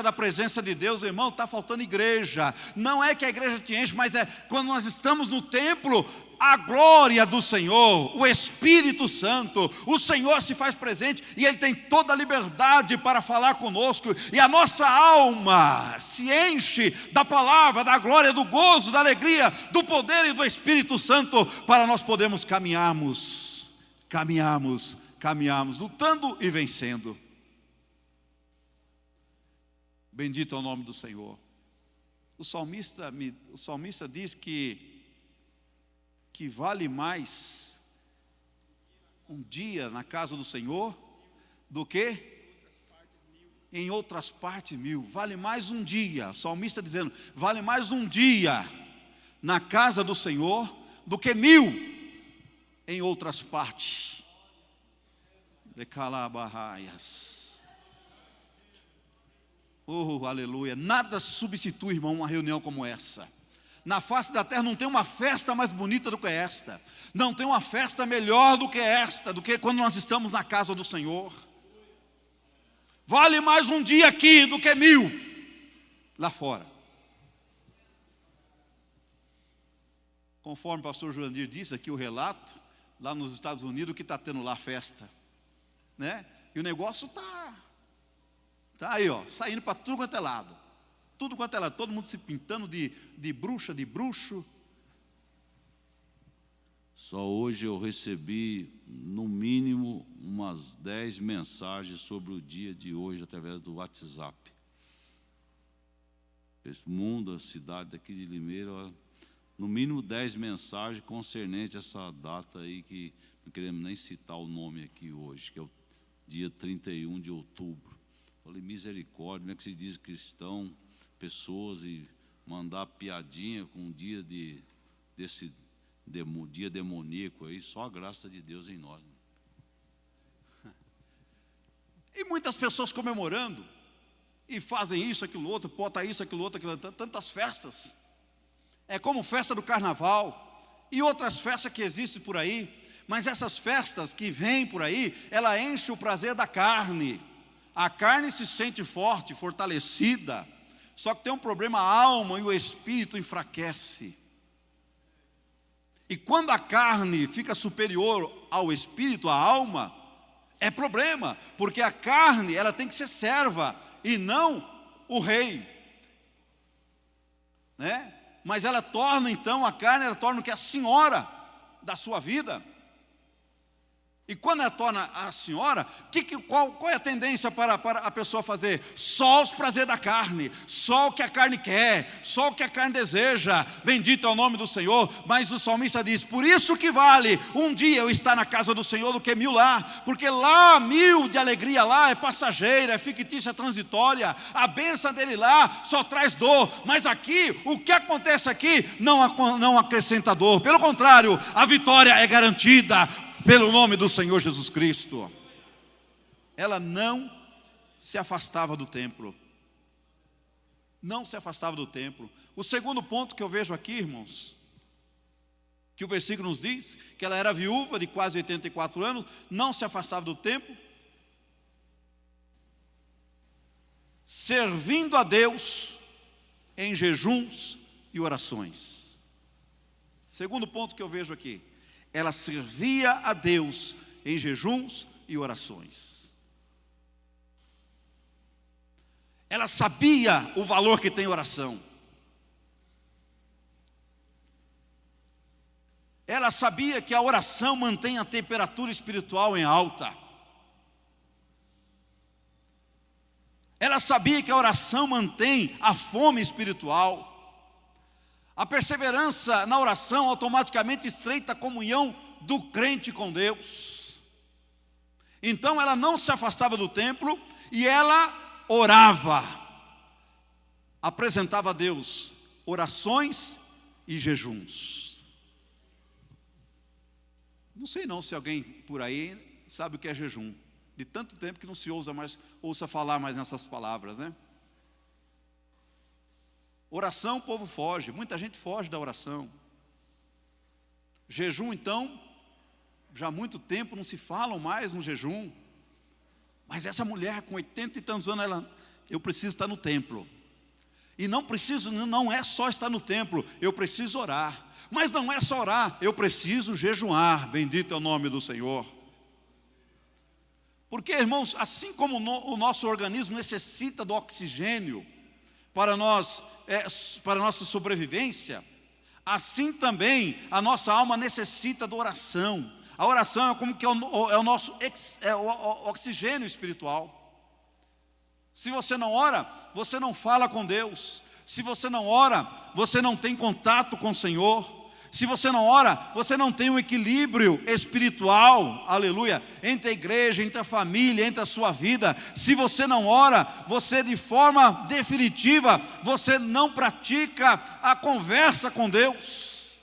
Speaker 5: da presença de Deus. Irmão, está faltando igreja. Não é que a igreja te enche, mas é quando nós estamos no templo, a glória do Senhor, o Espírito Santo, o Senhor se faz presente e Ele tem toda a liberdade para falar conosco, e a nossa alma se enche da palavra, da glória, do gozo, da alegria, do poder e do Espírito Santo, para nós podermos caminharmos, lutando e vencendo. Bendito é o nome do Senhor. O salmista diz que vale mais um dia na casa do Senhor do que em outras partes 1000. Vale mais um dia, o salmista dizendo, vale mais um dia na casa do Senhor do que 1000 em outras partes. De calabarraias. Oh, aleluia. Nada substitui, irmão, uma reunião como essa. Na face da terra não tem uma festa mais bonita do que esta. Não tem uma festa melhor do que esta, do que quando nós estamos na casa do Senhor. Vale mais um dia aqui do que 1000 lá fora. Conforme o pastor Jurandir disse aqui o relato, lá nos Estados Unidos, que está tendo lá festa, né? E o negócio tá aí, ó, saindo para tudo quanto é lado. Tudo quanto é lado, todo mundo se pintando de bruxa, de bruxo.
Speaker 3: Só hoje eu recebi, no mínimo, umas 10 mensagens sobre o dia de hoje, através do WhatsApp. Esse mundo, a cidade daqui de Limeira, no mínimo 10 mensagens concernentes a essa data aí, que não queremos nem citar o nome aqui hoje, que é o dia 31 de outubro. Falei, misericórdia, como é que se diz cristão, pessoas, e mandar piadinha com um dia desse dia demoníaco aí, só a graça de Deus em nós.
Speaker 5: E muitas pessoas comemorando, e fazem isso, aquilo outro, bota isso, aquilo outro, tantas festas. É como festa do carnaval, e outras festas que existem por aí, mas essas festas que vêm por aí, ela enche o prazer da carne. A carne se sente forte, fortalecida, só que tem um problema, a alma e o espírito enfraquece. E quando a carne fica superior ao espírito, à alma, é problema, porque a carne, ela tem que ser serva e não o rei, né? Mas ela torna então a carne, ela torna o que? A senhora da sua vida. E quando ela torna a senhora, qual é a tendência para a pessoa fazer? Só os prazeres da carne, só o que a carne quer, só o que a carne deseja. Bendito é o nome do Senhor. Mas o salmista diz: por isso que vale um dia eu estar na casa do Senhor do que 1000 lá, porque lá 1000 de alegria lá é passageira, é fictícia, transitória. A bênção dele lá só traz dor, mas aqui, o que acontece aqui não acrescenta dor, pelo contrário, a vitória é garantida pelo nome do Senhor Jesus Cristo. Ela não se afastava do templo. Não se afastava do templo. O segundo ponto que eu vejo aqui, irmãos, que o versículo nos diz, que ela era viúva de quase 84 anos, não se afastava do templo, servindo a Deus em jejuns e orações. Segundo ponto que eu vejo aqui, ela servia a Deus em jejuns e orações. Ela sabia o valor que tem oração. Ela sabia que a oração mantém a temperatura espiritual em alta. Ela sabia que a oração mantém a fome espiritual. A perseverança na oração automaticamente estreita a comunhão do crente com Deus. Então ela não se afastava do templo e ela orava. Apresentava a Deus orações e jejuns. Não sei não se alguém por aí sabe o que é jejum. De tanto tempo que não se ouça falar mais nessas palavras, né? Oração, o povo foge, muita gente foge da oração. Jejum, então, já há muito tempo não se falam mais no jejum. Mas essa mulher com 80 e tantos anos, eu preciso estar no templo. E não é só estar no templo, eu preciso orar. Mas não é só orar, eu preciso jejuar, bendito é o nome do Senhor. Porque, irmãos, assim como o nosso organismo necessita do oxigênio para nossa sobrevivência, assim também a nossa alma necessita da oração. A oração é como que é o nosso oxigênio espiritual. Se você não ora, você não fala com Deus. Se você não ora, você não tem contato com o Senhor. Se você não ora, você não tem um equilíbrio espiritual, aleluia, entre a igreja, entre a família, entre a sua vida. Se você não ora, você de forma definitiva, você não pratica a conversa com Deus.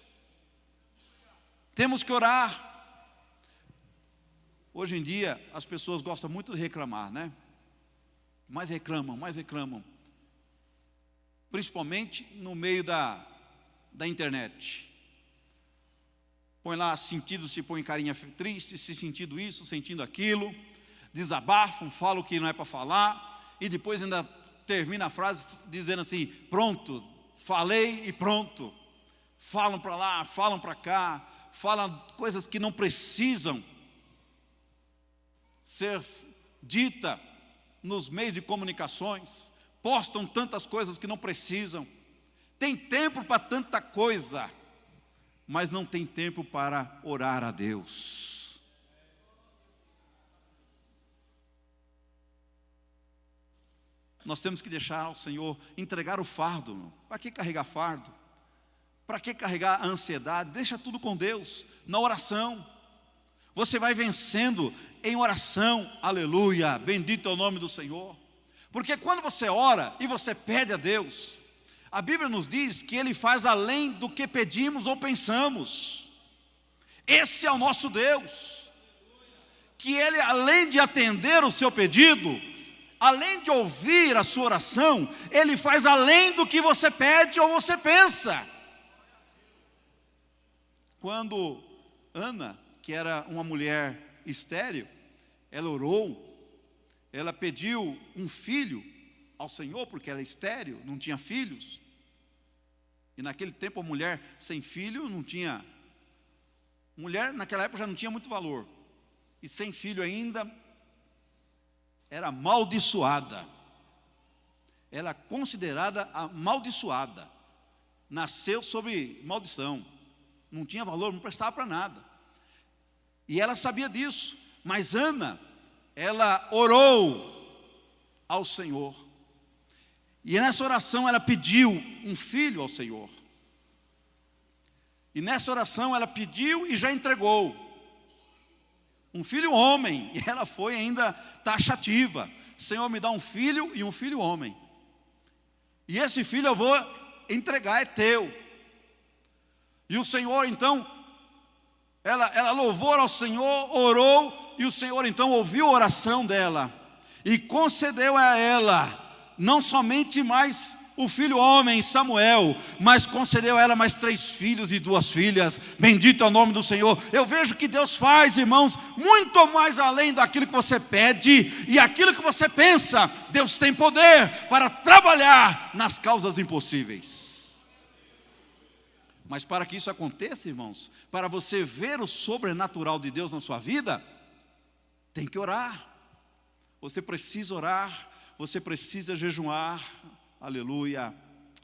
Speaker 5: Temos que orar. Hoje em dia, as pessoas gostam muito de reclamar, né? Mais reclamam. Principalmente no meio da internet. Põe lá sentido, se põe carinha triste, se sentindo isso, sentindo aquilo, desabafam, falam o que não é para falar, e depois ainda termina a frase dizendo assim: pronto, falei e pronto. Falam para lá, falam para cá, falam coisas que não precisam ser dita nos meios de comunicações, postam tantas coisas que não precisam, tem tempo para tanta coisa, mas não tem tempo para orar a Deus. Nós temos que deixar ao Senhor entregar o fardo. Para que carregar fardo? Para que carregar a ansiedade? Deixa tudo com Deus, na oração. Você vai vencendo em oração, aleluia, bendito é o nome do Senhor. Porque quando você ora e você pede a Deus, a Bíblia nos diz que Ele faz além do que pedimos ou pensamos. Esse é o nosso Deus. Que Ele, além de atender o seu pedido, além de ouvir a sua oração, Ele faz além do que você pede ou você pensa. Quando Ana, que era uma mulher estéril, ela orou, ela pediu um filho ao Senhor, porque ela é estéril, não tinha filhos. E naquele tempo a mulher sem filho não tinha. Mulher naquela época já não tinha muito valor. E sem filho ainda era amaldiçoada. Ela é considerada amaldiçoada. Nasceu sob maldição. Não tinha valor, não prestava para nada. E ela sabia disso, mas Ana, ela orou ao Senhor. E nessa oração ela pediu um filho ao Senhor. E nessa oração ela pediu e já entregou. Um filho homem. E ela foi ainda taxativa. Senhor, me dá um filho e um filho homem. E esse filho eu vou entregar, é teu. E o Senhor então, ela louvou ao Senhor, orou, e o Senhor então ouviu a oração dela. E concedeu a ela, não somente mais o filho homem, Samuel, mas concedeu a ela mais 3 filhos e 2 filhas. Bendito é o nome do Senhor. Eu vejo que Deus faz, irmãos, muito mais além daquilo que você pede e aquilo que você pensa. Deus tem poder para trabalhar nas causas impossíveis. Mas para que isso aconteça, irmãos, para você ver o sobrenatural de Deus na sua vida, tem que orar. Você precisa orar, você precisa jejuar. Aleluia,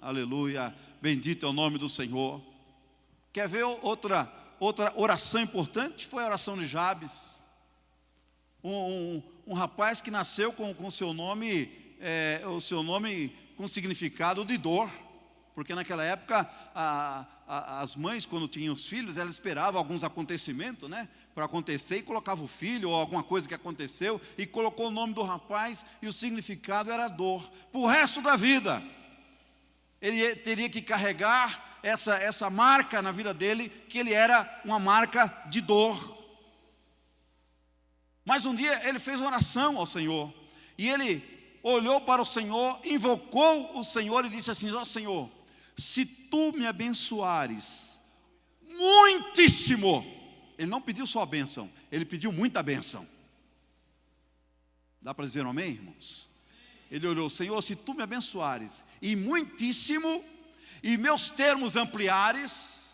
Speaker 5: aleluia, bendito é o nome do Senhor. Quer ver outra oração importante? Foi a oração de Jabes. Um rapaz que nasceu com o seu nome com significado de dor. Porque naquela época, as mães, quando tinham os filhos, elas esperavam alguns acontecimentos, né, para acontecer, e colocava o filho, ou alguma coisa que aconteceu, e colocou o nome do rapaz, e o significado era dor. Para o resto da vida, ele teria que carregar essa marca na vida dele, que ele era uma marca de dor. Mas um dia ele fez oração ao Senhor, e ele olhou para o Senhor, invocou o Senhor e disse assim: ó Senhor, se tu me abençoares muitíssimo. Ele não pediu só a bênção, ele pediu muita bênção. Dá para dizer um amém, irmãos? Ele orou: Senhor, se tu me abençoares e muitíssimo, e meus termos ampliares,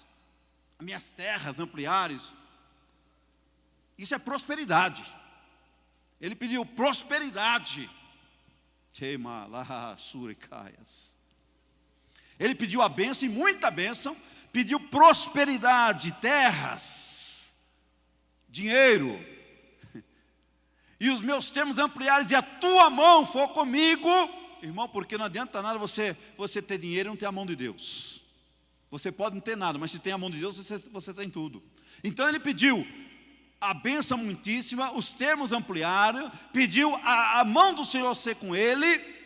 Speaker 5: minhas terras ampliares, isso é prosperidade. Ele pediu prosperidade. Ele pediu a bênção e muita bênção, pediu prosperidade, terras, dinheiro, e os meus termos ampliares, e a tua mão for comigo, irmão, porque não adianta nada você ter dinheiro e não ter a mão de Deus. Você pode não ter nada, mas se tem a mão de Deus, você tem tudo. Então ele pediu a bênção muitíssima, os termos ampliaram, pediu a mão do Senhor ser com ele.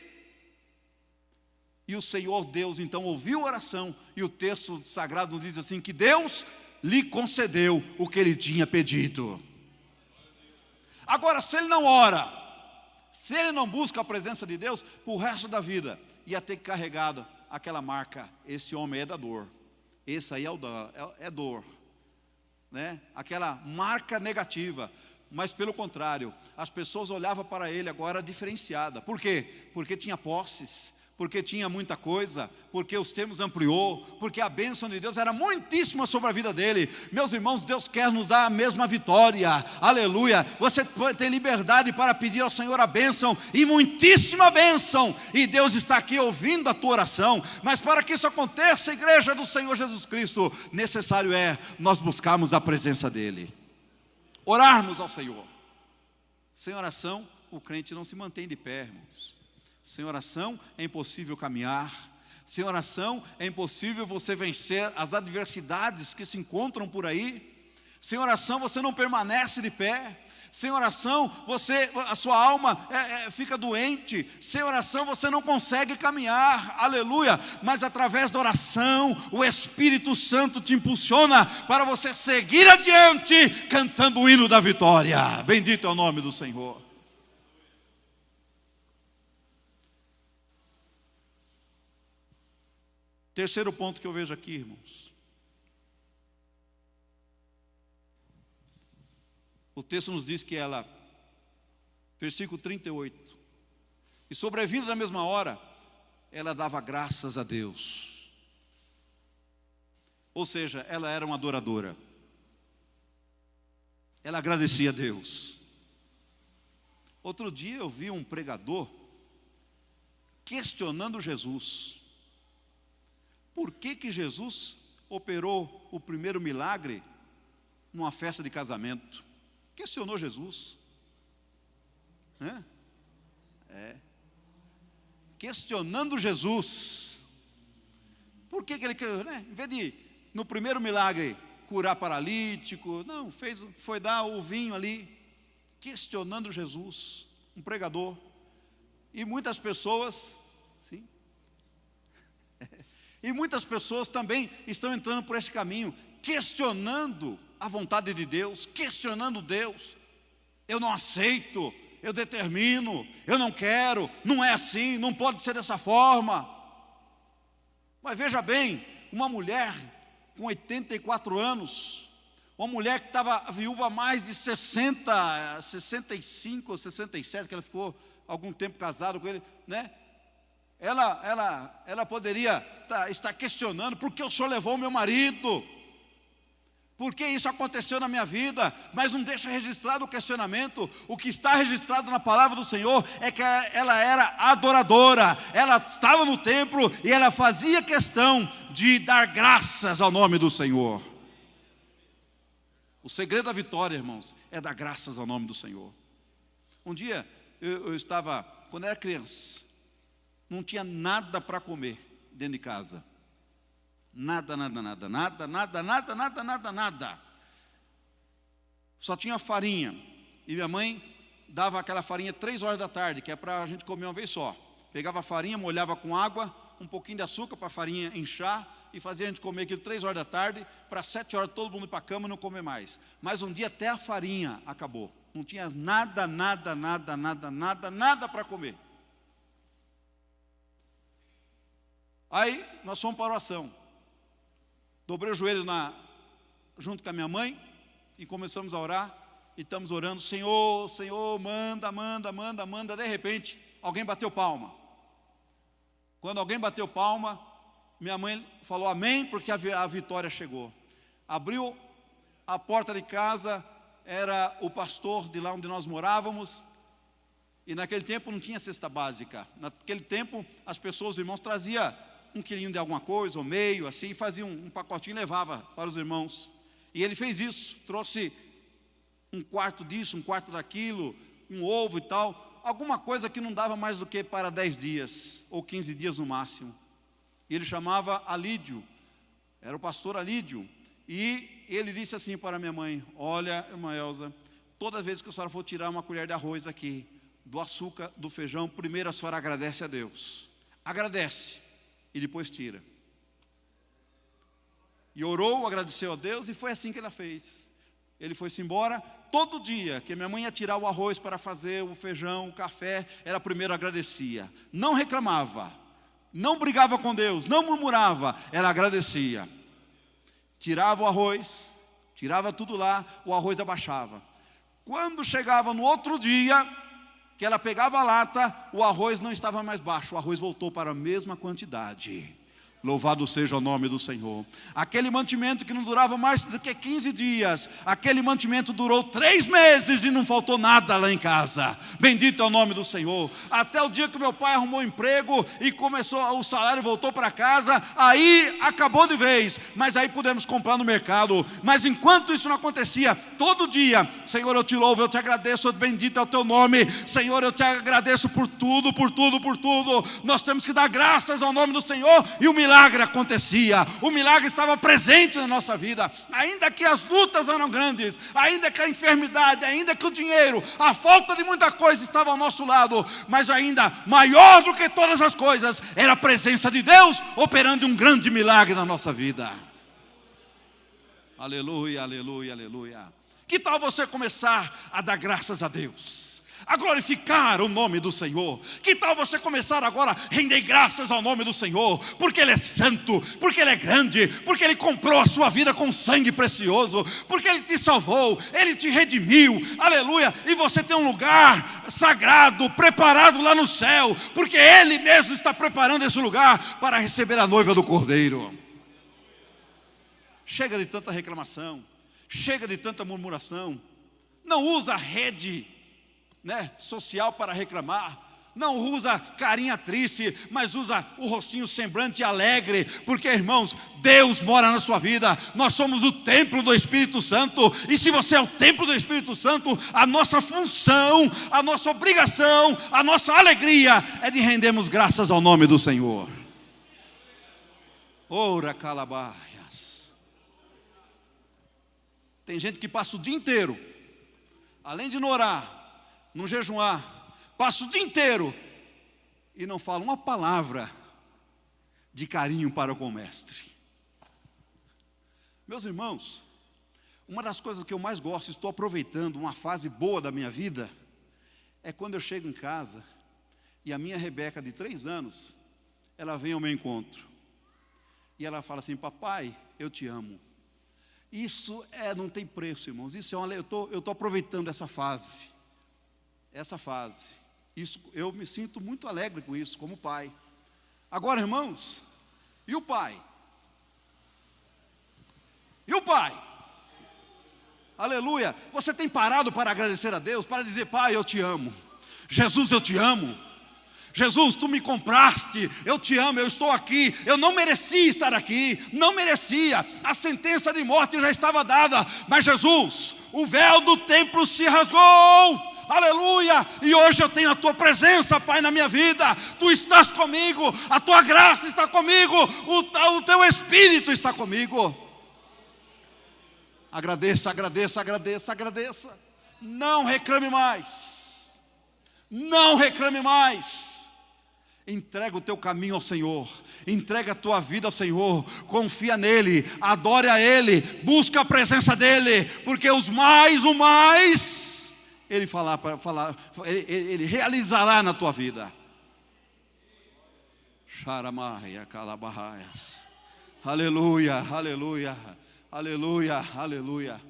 Speaker 5: E o Senhor Deus então ouviu a oração, e o texto sagrado diz assim, que Deus lhe concedeu o que ele tinha pedido. Agora, se ele não ora, se ele não busca a presença de Deus, para o resto da vida, ia ter que carregar aquela marca: esse homem é da dor, esse aí é dor, né? Aquela marca negativa. Mas pelo contrário, as pessoas olhavam para ele agora diferenciada. Por quê? Porque tinha posses, porque tinha muita coisa, porque os termos ampliou, porque a bênção de Deus era muitíssima sobre a vida dele. Meus irmãos, Deus quer nos dar a mesma vitória, aleluia. Você tem liberdade para pedir ao Senhor a bênção, e muitíssima bênção, e Deus está aqui ouvindo a tua oração. Mas para que isso aconteça, igreja do Senhor Jesus Cristo, necessário é nós buscarmos a presença dele, orarmos ao Senhor. Sem oração, o crente não se mantém de pé, irmãos. Sem oração é impossível caminhar. Sem oração é impossível você vencer as adversidades que se encontram por aí. Sem oração você não permanece de pé. Sem oração a sua alma fica doente. Sem oração você não consegue caminhar, aleluia. Mas através da oração, o Espírito Santo te impulsiona para você seguir adiante, cantando o hino da vitória. Bendito é o nome do Senhor. Terceiro ponto que eu vejo aqui, irmãos. O texto nos diz que ela, versículo 38, e sobrevindo da mesma hora, ela dava graças a Deus. Ou seja, ela era uma adoradora. Ela agradecia a Deus. Outro dia eu vi um pregador questionando Jesus. Por que Jesus operou o primeiro milagre numa festa de casamento? Questionou Jesus. Questionando Jesus. Por que ele, em vez de, no primeiro milagre, curar paralítico, não, foi dar o vinho ali, questionando Jesus, um pregador. E muitas pessoas, sim, e muitas pessoas também estão entrando por esse caminho, questionando a vontade de Deus, questionando Deus. Eu não aceito, eu determino, eu não quero, não é assim, não pode ser dessa forma. Mas veja bem, uma mulher com 84 anos, uma mulher que estava viúva há mais de 65 ou 67, que ela ficou algum tempo casada com ele, né? Ela poderia estar questionando: por que o senhor levou o meu marido? Por que isso aconteceu na minha vida? Mas não deixa registrado o questionamento. O que está registrado na palavra do Senhor é que ela era adoradora. Ela estava no templo e ela fazia questão de dar graças ao nome do Senhor. O segredo da vitória, irmãos, é dar graças ao nome do Senhor. Um dia eu estava, quando era criança, não tinha nada para comer dentro de casa. Nada. Só tinha farinha. E minha mãe dava aquela farinha 3 horas da tarde, que é para a gente comer uma vez só. Pegava a farinha, molhava com água, um pouquinho de açúcar para a farinha inchar, e fazia a gente comer aquilo 3 horas da tarde, para 7 horas todo mundo ir para a cama e não comer mais. Mas um dia até a farinha acabou. Não tinha nada para comer. Aí nós fomos para a oração. Dobrei os joelhos junto com a minha mãe e começamos a orar. E estamos orando: Senhor, Senhor, manda. De repente, alguém bateu palma. Quando alguém bateu palma, minha mãe falou amém, porque a vitória chegou. Abriu a porta de casa, era o pastor de lá onde nós morávamos. E naquele tempo não tinha cesta básica. Naquele tempo as pessoas, os irmãos, traziam 1 quilinho de alguma coisa, ou meio, assim, fazia um pacotinho e levava para os irmãos. E ele fez isso, trouxe 1/4 disso, 1/4 daquilo, um ovo e tal, alguma coisa que não dava mais do que para 10 dias, ou 15 dias no máximo. E ele chamava Alídio, era o pastor Alídio, e ele disse assim para minha mãe: olha, irmã Elza, toda vez que a senhora for tirar uma colher de arroz aqui, do açúcar, do feijão, primeiro a senhora agradece a Deus, agradece, e depois tira. E orou, agradeceu a Deus, e foi assim que ela fez. Ele foi-se embora. Todo dia que minha mãe ia tirar o arroz para fazer o feijão, o café, ela primeiro agradecia. Não reclamava, não brigava com Deus, não murmurava, ela agradecia. Tirava o arroz, tirava tudo lá, o arroz abaixava. Quando chegava no outro dia, que ela pegava a lata, o arroz não estava mais baixo, o arroz voltou para a mesma quantidade. Louvado seja o nome do Senhor. Aquele mantimento que não durava mais do que 15 dias, aquele mantimento durou 3 meses e não faltou nada lá em casa. Bendito é o nome do Senhor. Até o dia que meu pai arrumou emprego e começou, o salário voltou para casa, aí acabou de vez, mas aí pudemos comprar no mercado. Mas enquanto isso não acontecia, todo dia: Senhor, eu te louvo, eu te agradeço, bendito é o teu nome. Senhor, eu te agradeço por tudo. Nós temos que dar graças ao nome do Senhor. E o milagre acontecia, o milagre estava presente na nossa vida, ainda que as lutas eram grandes, ainda que a enfermidade, ainda que o dinheiro, a falta de muita coisa estava ao nosso lado, mas ainda maior do que todas as coisas era a presença de Deus operando um grande milagre na nossa vida. Aleluia, aleluia, aleluia. Que tal você começar a dar graças a Deus, a glorificar o nome do Senhor? Que tal você começar agora a render graças ao nome do Senhor, porque Ele é santo, porque Ele é grande, porque Ele comprou a sua vida com sangue precioso, porque Ele te salvou, Ele te redimiu, aleluia, e você tem um lugar sagrado, preparado lá no céu, porque Ele mesmo está preparando esse lugar para receber a noiva do Cordeiro. Chega de tanta reclamação, chega de tanta murmuração, não usa a rede social para reclamar, Não usa carinha triste, mas usa o rostinho semblante alegre, porque, irmãos, Deus mora na sua vida. Nós somos o templo do Espírito Santo, e se você é o templo do Espírito Santo, a nossa função, a nossa obrigação, a nossa alegria é de rendermos graças ao nome do Senhor. Ora calabaias. Tem gente que passa o dia inteiro, além de não orar, não jejuar, passa o dia inteiro e não fala uma palavra de carinho para com o mestre. Meus irmãos, uma das coisas que eu mais gosto, estou aproveitando uma fase boa da minha vida, é quando eu chego em casa e a minha Rebeca de 3 anos, ela vem ao meu encontro e ela fala assim: papai, eu te amo. Isso não tem preço, irmãos. Isso eu estou aproveitando essa fase. Isso, eu me sinto muito alegre com isso, como pai. Agora, irmãos, e o pai? E o pai? Aleluia. Você tem parado para agradecer a Deus, para dizer: pai, eu te amo. Jesus, eu te amo. Jesus, tu me compraste, eu te amo, eu estou aqui. Eu não merecia estar aqui, não merecia. A sentença de morte já estava dada, mas Jesus, o véu do templo se rasgou. Aleluia, e hoje eu tenho a tua presença, Pai, na minha vida. Tu estás comigo, a tua graça está comigo, o teu Espírito está comigo. Agradeça, agradeça, agradeça, agradeça. Não reclame mais. Não reclame mais. Entrega o teu caminho ao Senhor, entrega a tua vida ao Senhor, confia nele, adore a ele, busca a presença dele, porque o mais ele realizará na tua vida. Xaramaia, calabaias. Aleluia, aleluia, aleluia, aleluia.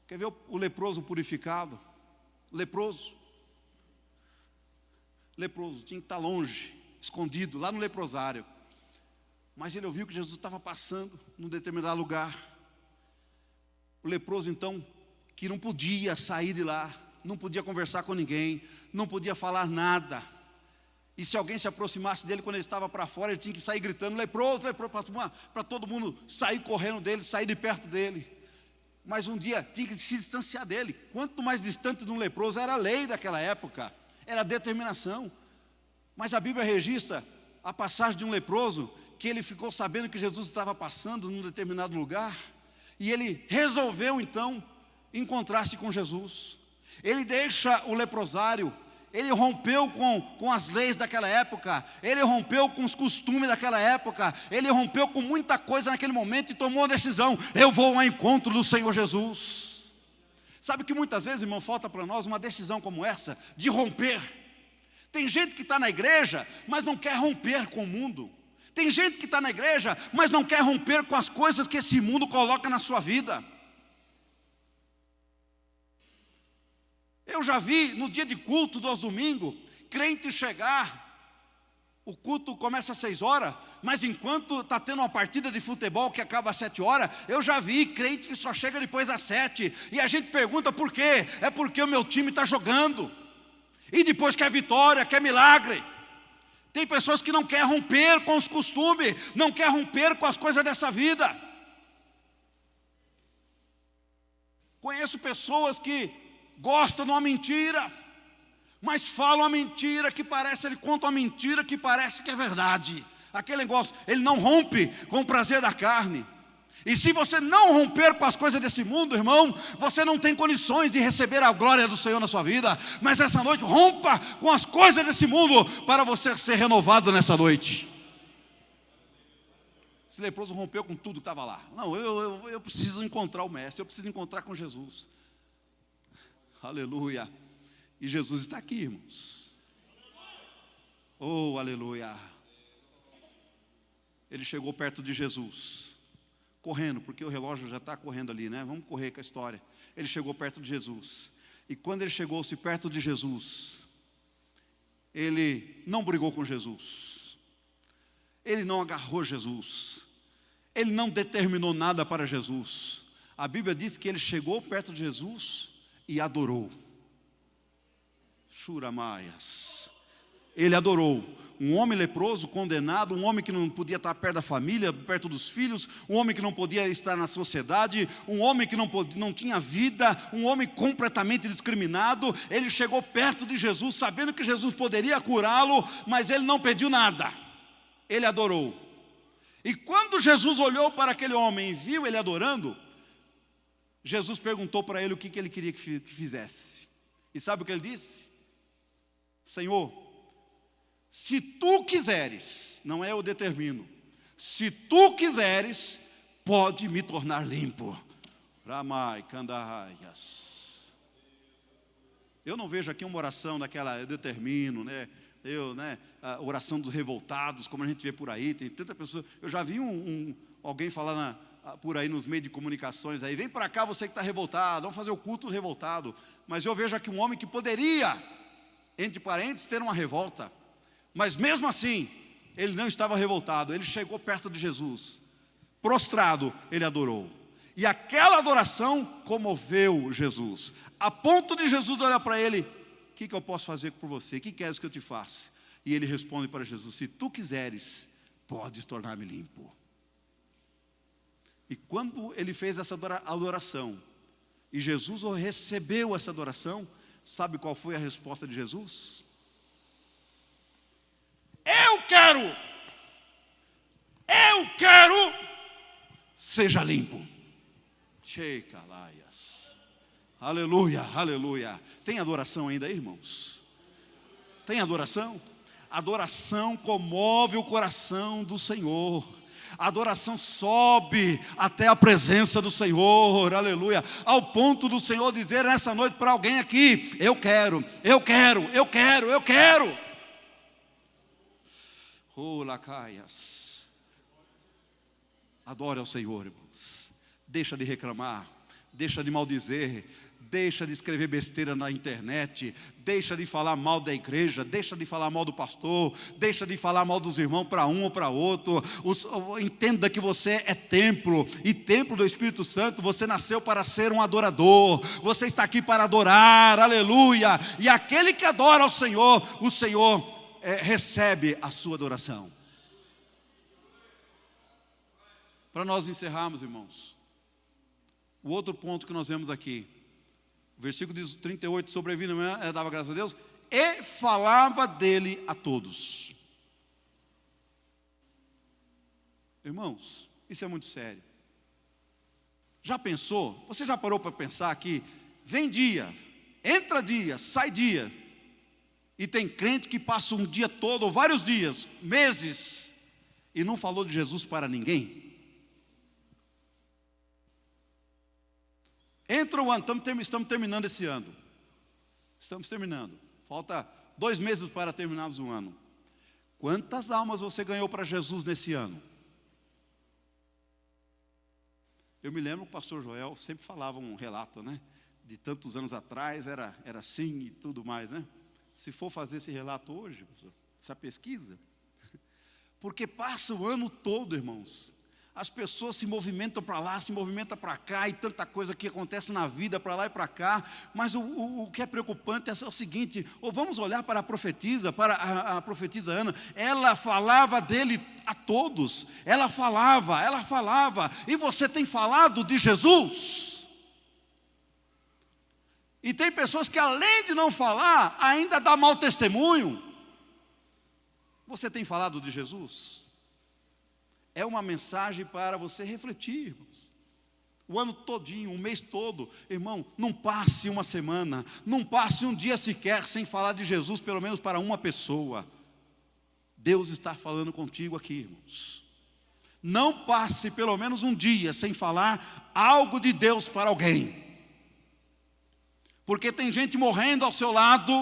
Speaker 5: Quer ver o leproso purificado? Leproso tinha que estar longe, escondido, lá no leprosário. Mas ele ouviu que Jesus estava passando num determinado lugar. O leproso, então, que não podia sair de lá, não podia conversar com ninguém, não podia falar nada. E se alguém se aproximasse dele quando ele estava para fora, ele tinha que sair gritando: leproso, leproso, para todo mundo sair correndo dele, sair de perto dele. Mas um dia tinha que se distanciar dele. Quanto mais distante de um leproso, era a lei daquela época, era a determinação. Mas a Bíblia registra a passagem de um leproso, que ele ficou sabendo que Jesus estava passando num determinado lugar, e ele resolveu então encontrar-se com Jesus. Ele deixa o leprosário, ele rompeu com as leis daquela época, ele rompeu com os costumes daquela época, ele rompeu com muita coisa naquele momento e tomou a decisão: eu vou ao encontro do Senhor Jesus. Sabe que muitas vezes, irmão, falta para nós uma decisão como essa, de romper. Tem gente que está na igreja, mas não quer romper com o mundo. Tem gente que está na igreja, mas não quer romper com as coisas que esse mundo coloca na sua vida. Eu já vi no dia de culto dos domingos, crente chegar, o culto começa às 6 horas, mas enquanto está tendo uma partida de futebol que acaba às 7 horas, eu já vi crente que só chega depois às 7, e a gente pergunta por quê? É porque o meu time está jogando, e depois quer vitória, quer milagre. Tem pessoas que não querem romper com os costumes, não querem romper com as coisas dessa vida. Conheço pessoas que gostam de uma mentira, mas falam uma mentira que parece, ele conta uma mentira que parece que é verdade. Aquele negócio, ele não rompe com o prazer da carne. E se você não romper com as coisas desse mundo, irmão, você não tem condições de receber a glória do Senhor na sua vida. Mas essa noite, rompa com as coisas desse mundo, para você ser renovado nessa noite. Esse leproso rompeu com tudo que estava lá. Não, eu preciso encontrar o mestre, eu preciso encontrar com Jesus. Aleluia. E Jesus está aqui, irmãos. Oh, aleluia. Ele chegou perto de Jesus, correndo, porque o relógio já está correndo ali, né? Vamos correr com a história. Ele chegou perto de Jesus. E quando ele chegou-se perto de Jesus, ele não brigou com Jesus. Ele não agarrou Jesus. Ele não determinou nada para Jesus. A Bíblia diz que ele chegou perto de Jesus e adorou. Churamaias. Ele adorou. Um homem leproso, condenado, um homem que não podia estar perto da família, perto dos filhos, um homem que não podia estar na sociedade, um homem que não tinha vida, um homem completamente discriminado. Ele chegou perto de Jesus, sabendo que Jesus poderia curá-lo, mas ele não pediu nada. Ele adorou. E quando Jesus olhou para aquele homem e viu ele adorando, Jesus perguntou para ele o que ele queria que fizesse. E sabe o que ele disse? Senhor, se tu quiseres, não é eu determino, se tu quiseres, pode me tornar limpo. Ramai, Kandahayas. Eu não vejo aqui uma oração daquela, eu determino, né? A oração dos revoltados, como a gente vê por aí, tem tanta pessoa. Eu já vi alguém falar por aí nos meios de comunicações aí, vem para cá você que está revoltado, vamos fazer o culto revoltado. Mas eu vejo aqui um homem que poderia, entre parênteses, ter uma revolta. Mas mesmo assim, ele não estava revoltado. Ele chegou perto de Jesus, prostrado, ele adorou. E aquela adoração comoveu Jesus, a ponto de Jesus olhar para ele: o que eu posso fazer por você? O que queres que eu te faça? E ele responde para Jesus: se tu quiseres, podes tornar-me limpo. E quando ele fez essa adoração, e Jesus recebeu essa adoração, sabe qual foi a resposta de Jesus? Eu quero, seja limpo. Aleluia, aleluia. Tem adoração ainda aí, irmãos? Tem adoração? Adoração comove o coração do Senhor. A adoração sobe até a presença do Senhor, aleluia. Ao ponto do Senhor dizer nessa noite para alguém aqui: eu quero. Oh, lacaias. Adore ao Senhor, irmãos. Deixa de reclamar, deixa de maldizer, deixa de escrever besteira na internet, deixa de falar mal da igreja, deixa de falar mal do pastor, deixa de falar mal dos irmãos para um ou para outro. Entenda que você é templo, e templo do Espírito Santo. Você nasceu para ser um adorador, você está aqui para adorar, aleluia. E aquele que adora ao Senhor, o Senhor recebe a sua adoração. Para nós encerrarmos, irmãos, o outro ponto que nós vemos aqui, o versículo diz 38, sobrevindo, dava graças a Deus, e falava dele a todos. Irmãos, isso é muito sério. Já pensou? Você já parou para pensar que vem dia, entra dia, sai dia, e tem crente que passa um dia todo, ou vários dias, meses, e não falou de Jesus para ninguém? Entra o ano, estamos terminando esse ano. Estamos terminando. Falta 2 meses para terminarmos o ano. Quantas almas você ganhou para Jesus nesse ano? Eu me lembro que o pastor Joel sempre falava um relato, né? De tantos anos atrás, era assim e tudo mais, né? Se for fazer esse relato hoje, essa pesquisa, porque passa o ano todo, irmãos, as pessoas se movimentam para lá, se movimentam para cá, e tanta coisa que acontece na vida, para lá e para cá, mas o que é preocupante é o seguinte: vamos olhar para a profetisa, a profetisa Ana. Ela falava dele a todos, ela falava, e você tem falado de Jesus? E tem pessoas que, além de não falar, ainda dá mau testemunho. Você tem falado de Jesus? É uma mensagem para você refletir, irmãos. O ano todinho, o mês todo, irmão, não passe uma semana, não passe um dia sequer sem falar de Jesus, pelo menos para uma pessoa. Deus está falando contigo aqui, irmãos. Não passe pelo menos um dia sem falar algo de Deus para alguém. Porque tem gente morrendo ao seu lado,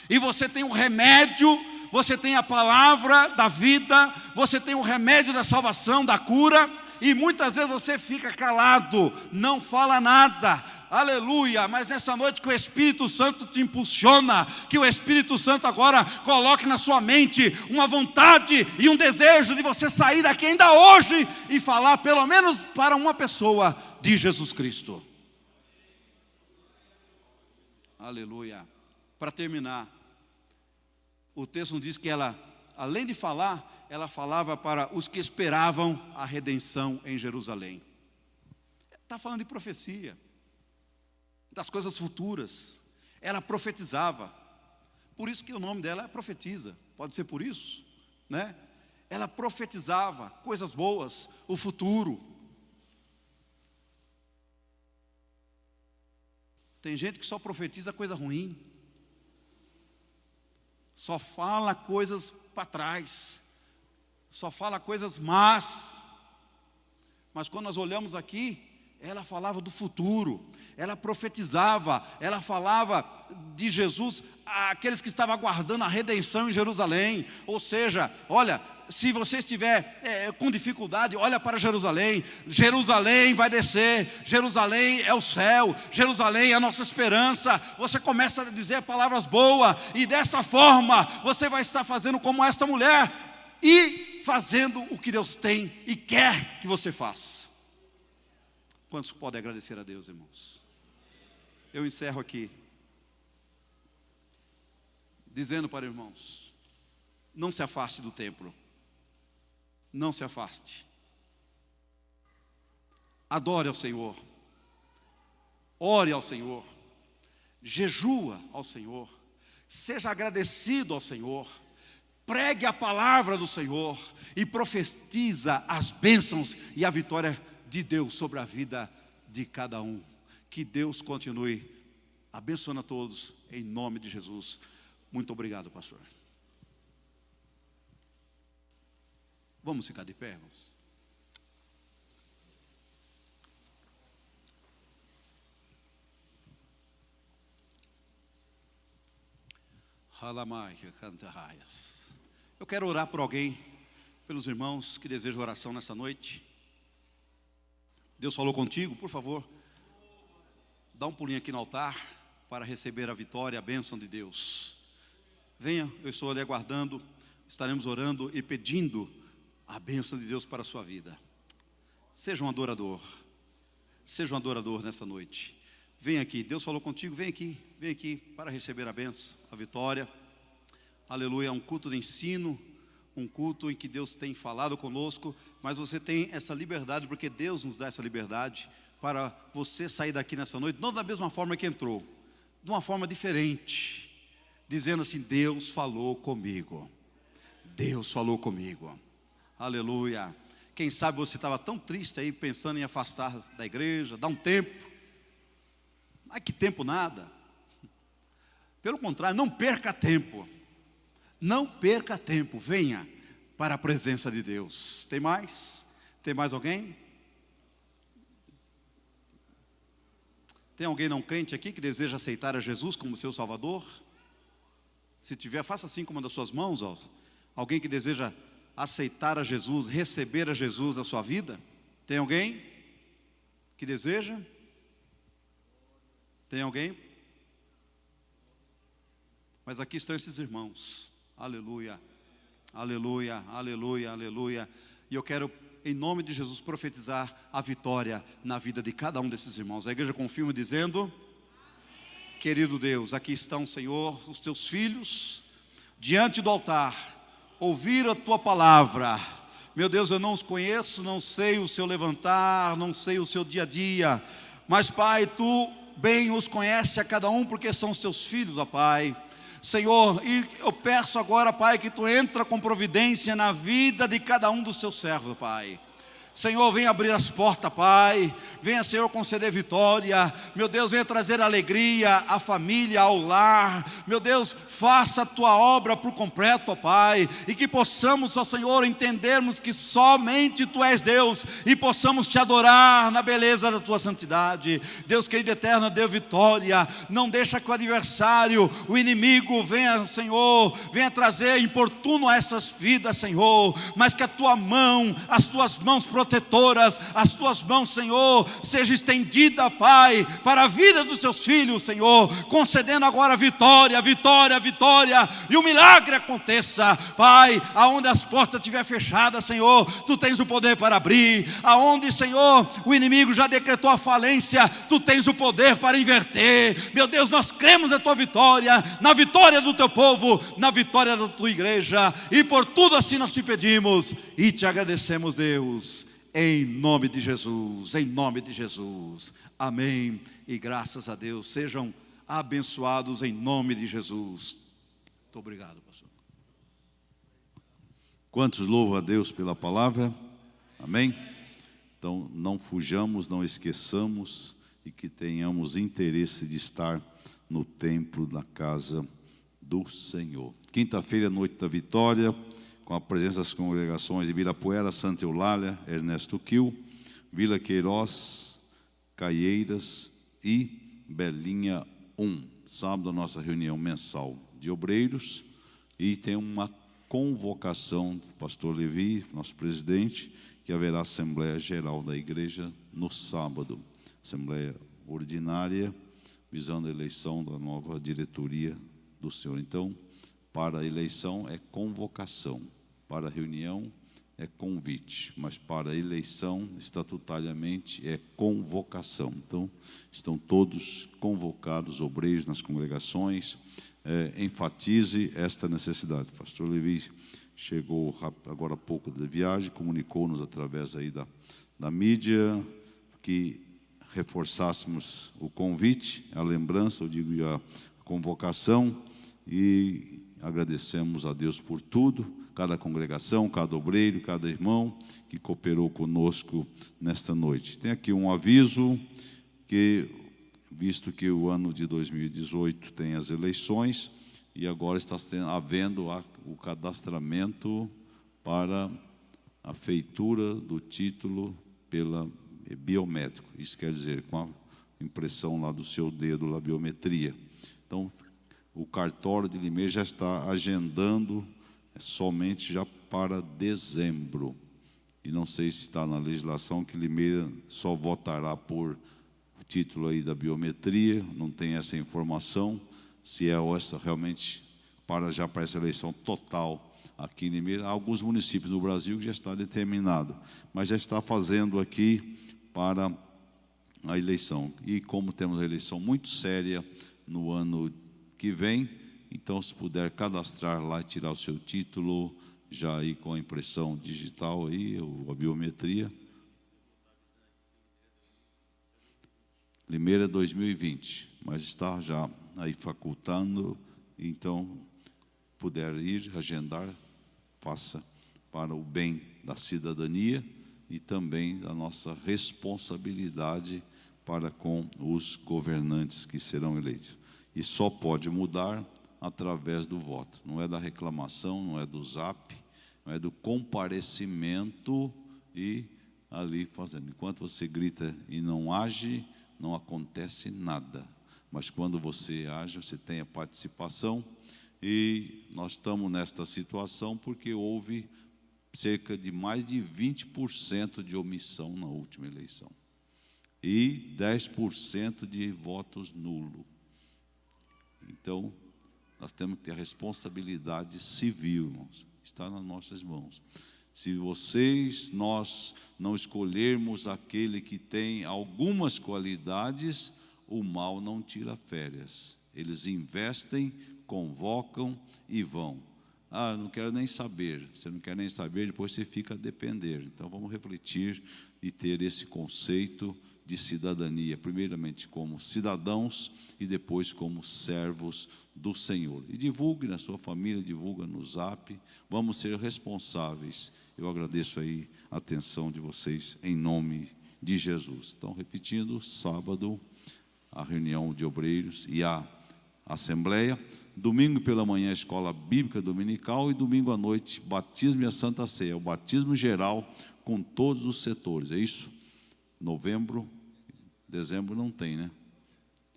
Speaker 5: e você tem o remédio, você tem a palavra da vida, você tem o remédio da salvação, da cura, e muitas vezes você fica calado, não fala nada, aleluia. Mas nessa noite que o Espírito Santo te impulsiona, que o Espírito Santo agora coloque na sua mente uma vontade e um desejo de você sair daqui ainda hoje e falar pelo menos para uma pessoa de Jesus Cristo. Aleluia. para terminar, o texto nos diz que ela, além de falar, ela falava para os que esperavam a redenção em Jerusalém. Está falando de profecia, das coisas futuras. Ela profetizava. Por isso que o nome dela é profetisa. Pode ser por isso, né? Ela profetizava coisas boas, o futuro. Tem gente que só profetiza coisa ruim. Só fala coisas para trás. Só fala coisas más. Mas quando nós olhamos aqui, ela falava do futuro, ela profetizava, ela falava de Jesus àqueles que estavam aguardando a redenção em Jerusalém. Ou seja, olha, se você estiver com dificuldade, olha para Jerusalém. Jerusalém vai descer, Jerusalém é o céu, Jerusalém é a nossa esperança. Você começa a dizer palavras boas, e dessa forma você vai estar fazendo como esta mulher, e fazendo o que Deus tem e quer que você faça. Quantos podem agradecer a Deus, irmãos? Eu encerro aqui dizendo para irmãos: não se afaste do templo. Não se afaste. Adore ao Senhor. Ore ao Senhor. Jejua ao Senhor. Seja agradecido ao Senhor. Pregue a palavra do Senhor e profetiza as bênçãos e a vitória de Deus sobre a vida de cada um. Que Deus continue abençoando a todos, em nome de Jesus. Muito obrigado, pastor. Vamos ficar de pé, irmãos? Eu quero orar por alguém, pelos irmãos que desejam oração nessa noite. Deus falou contigo, por favor, dá um pulinho aqui no altar para receber a vitória, a bênção de Deus. Venha, eu estou ali aguardando, estaremos orando e pedindo a bênção de Deus para a sua vida. Seja um adorador nessa noite. Vem aqui, Deus falou contigo, vem aqui para receber a bênção, a vitória. Aleluia, um culto de ensino, um culto em que Deus tem falado conosco, mas você tem essa liberdade, porque Deus nos dá essa liberdade, para você sair daqui nessa noite, não da mesma forma que entrou, de uma forma diferente, dizendo assim: Deus falou comigo, Deus falou comigo, aleluia. Quem sabe você estava tão triste aí, pensando em afastar da igreja, dá um tempo, ai que tempo nada, pelo contrário, não perca tempo. Não perca tempo, venha para a presença de Deus. Tem mais? Tem mais alguém? Tem alguém não crente aqui que deseja aceitar a Jesus como seu Salvador? Se tiver, faça assim com uma das suas mãos, ó. Alguém que deseja aceitar a Jesus, receber a Jesus na sua vida? Tem alguém que deseja? Tem alguém? Mas aqui estão esses irmãos. Aleluia, aleluia, aleluia, aleluia. E eu quero, em nome de Jesus, profetizar a vitória na vida de cada um desses irmãos. A igreja confirma dizendo: amém. Querido Deus, aqui estão, Senhor, os teus filhos, diante do altar, ouvir a tua palavra. Meu Deus, eu não os conheço, não sei o seu levantar, não sei o seu dia a dia, mas Pai, tu bem os conhece a cada um, porque são os teus filhos, ó Pai. Senhor, e eu peço agora, Pai, que Tu entra com providência na vida de cada um dos Teus servos, Pai. Senhor, venha abrir as portas, Pai. Venha, Senhor, conceder vitória. Meu Deus, venha trazer alegria à família, ao lar. Meu Deus, faça a Tua obra por completo, ó Pai. E que possamos, ó Senhor, entendermos que somente Tu és Deus. E possamos Te adorar na beleza da Tua santidade. Deus querido eterno, dê vitória. Não deixa que o adversário, o inimigo, venha, Senhor, venha trazer importuno a essas vidas, Senhor. Mas que a Tua mão, as Tuas mãos protegidas, protetoras, as tuas mãos, Senhor, seja estendida, Pai, para a vida dos teus filhos, Senhor, concedendo agora vitória, vitória, vitória, e o milagre aconteça, Pai. Aonde as portas estiver fechadas, Senhor, Tu tens o poder para abrir. Aonde, Senhor, o inimigo já decretou a falência, Tu tens o poder para inverter. Meu Deus, nós cremos na Tua vitória, na vitória do Teu povo, na vitória da Tua igreja, e por tudo assim nós te pedimos e te agradecemos, Deus, em nome de Jesus, em nome de Jesus, amém, e graças a Deus. Sejam abençoados em nome de Jesus. Muito obrigado, pastor.
Speaker 3: Quantos louvam a Deus pela palavra? Amém? Então, não fujamos, não esqueçamos, e que tenhamos interesse de estar no templo da casa do Senhor. Quinta-feira, noite da vitória, com a presença das congregações de Ibirapuera, Santa Eulália, Ernesto Quil, Vila Queiroz, Caieiras e Belinha 1. Sábado, a nossa reunião mensal de obreiros, e tem uma convocação do pastor Levi, nosso presidente, que haverá Assembleia Geral da Igreja no sábado. Assembleia ordinária, visando a eleição da nova diretoria do Senhor. Então, para a eleição é convocação, para a reunião é convite, mas para a eleição, estatutariamente, é convocação. Então, estão todos convocados, obreiros nas congregações. Enfatize esta necessidade. O pastor Levi chegou agora há pouco da viagem, comunicou-nos através aí da mídia, que reforçássemos o convite, a lembrança, eu digo, a convocação, e agradecemos a Deus por tudo, cada congregação, cada obreiro, cada irmão que cooperou conosco nesta noite. Tem aqui um aviso, que visto que o ano de 2018 tem as eleições, e agora está havendo o cadastramento para a feitura do título pela biométrico. Isso quer dizer, com a impressão lá do seu dedo, a biometria. Então, o cartório de Limeira já está agendando somente já para dezembro. E não sei se está na legislação que Limeira só votará por título aí da biometria, não tem essa informação, se é essa realmente para essa eleição total aqui em Limeira. Há alguns municípios do Brasil que já está determinado, mas já está fazendo aqui para a eleição. E como temos a eleição muito séria no ano que vem, então se puder cadastrar lá e tirar o seu título, já aí com a impressão digital aí, a biometria. Limeira 2020, mas está já aí facultando, então puder ir, agendar, faça para o bem da cidadania e também da nossa responsabilidade para com os governantes que serão eleitos. E só pode mudar através do voto, não é da reclamação, não é do zap, não é do comparecimento e ali fazendo. Enquanto você grita e não age, não acontece nada, mas quando você age, você tem a participação, e nós estamos nesta situação porque houve cerca de mais de 20% de omissão na última eleição, e 10% de votos nulos. Então, nós temos que ter a responsabilidade civil, irmãos, está nas nossas mãos. Se nós não escolhermos aquele que tem algumas qualidades, o mal não tira férias. Eles investem, convocam e vão. Não quero nem saber. Você não quer nem saber, depois você fica a depender. Então vamos refletir e ter esse conceito de cidadania, primeiramente como cidadãos e depois como servos do Senhor. E divulgue na sua família, divulga no zap, vamos ser responsáveis. Eu agradeço aí a atenção de vocês em nome de Jesus. Então, repetindo, sábado, a reunião de obreiros e a assembleia, domingo pela manhã a escola bíblica dominical e domingo à noite batismo e a Santa Ceia, o batismo geral com todos os setores, é isso? Novembro, dezembro não tem, né?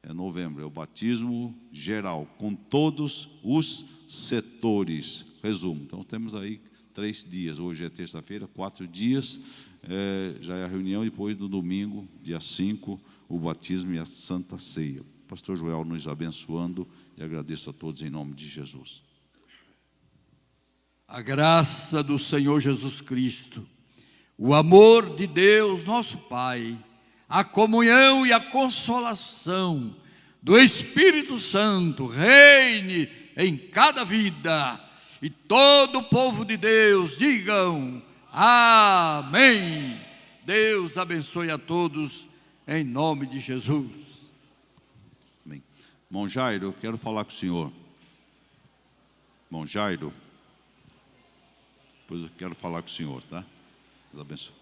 Speaker 3: É novembro, é o batismo geral, com todos os setores. Resumo, então temos aí 3 dias. Hoje é terça-feira, 4 dias, já é a reunião. Depois, no domingo, dia 5, o batismo e a Santa Ceia. Pastor Joel nos abençoando, e agradeço a todos em nome de Jesus.
Speaker 6: A graça do Senhor Jesus Cristo, o amor de Deus, nosso Pai, a comunhão e a consolação do Espírito Santo reine em cada vida, e todo o povo de Deus digam amém. Deus abençoe a todos em nome de Jesus.
Speaker 3: Amém. Irmão Jairo, eu quero falar com o senhor. Irmão Jairo, depois eu quero falar com o senhor, tá? Deus abençoe.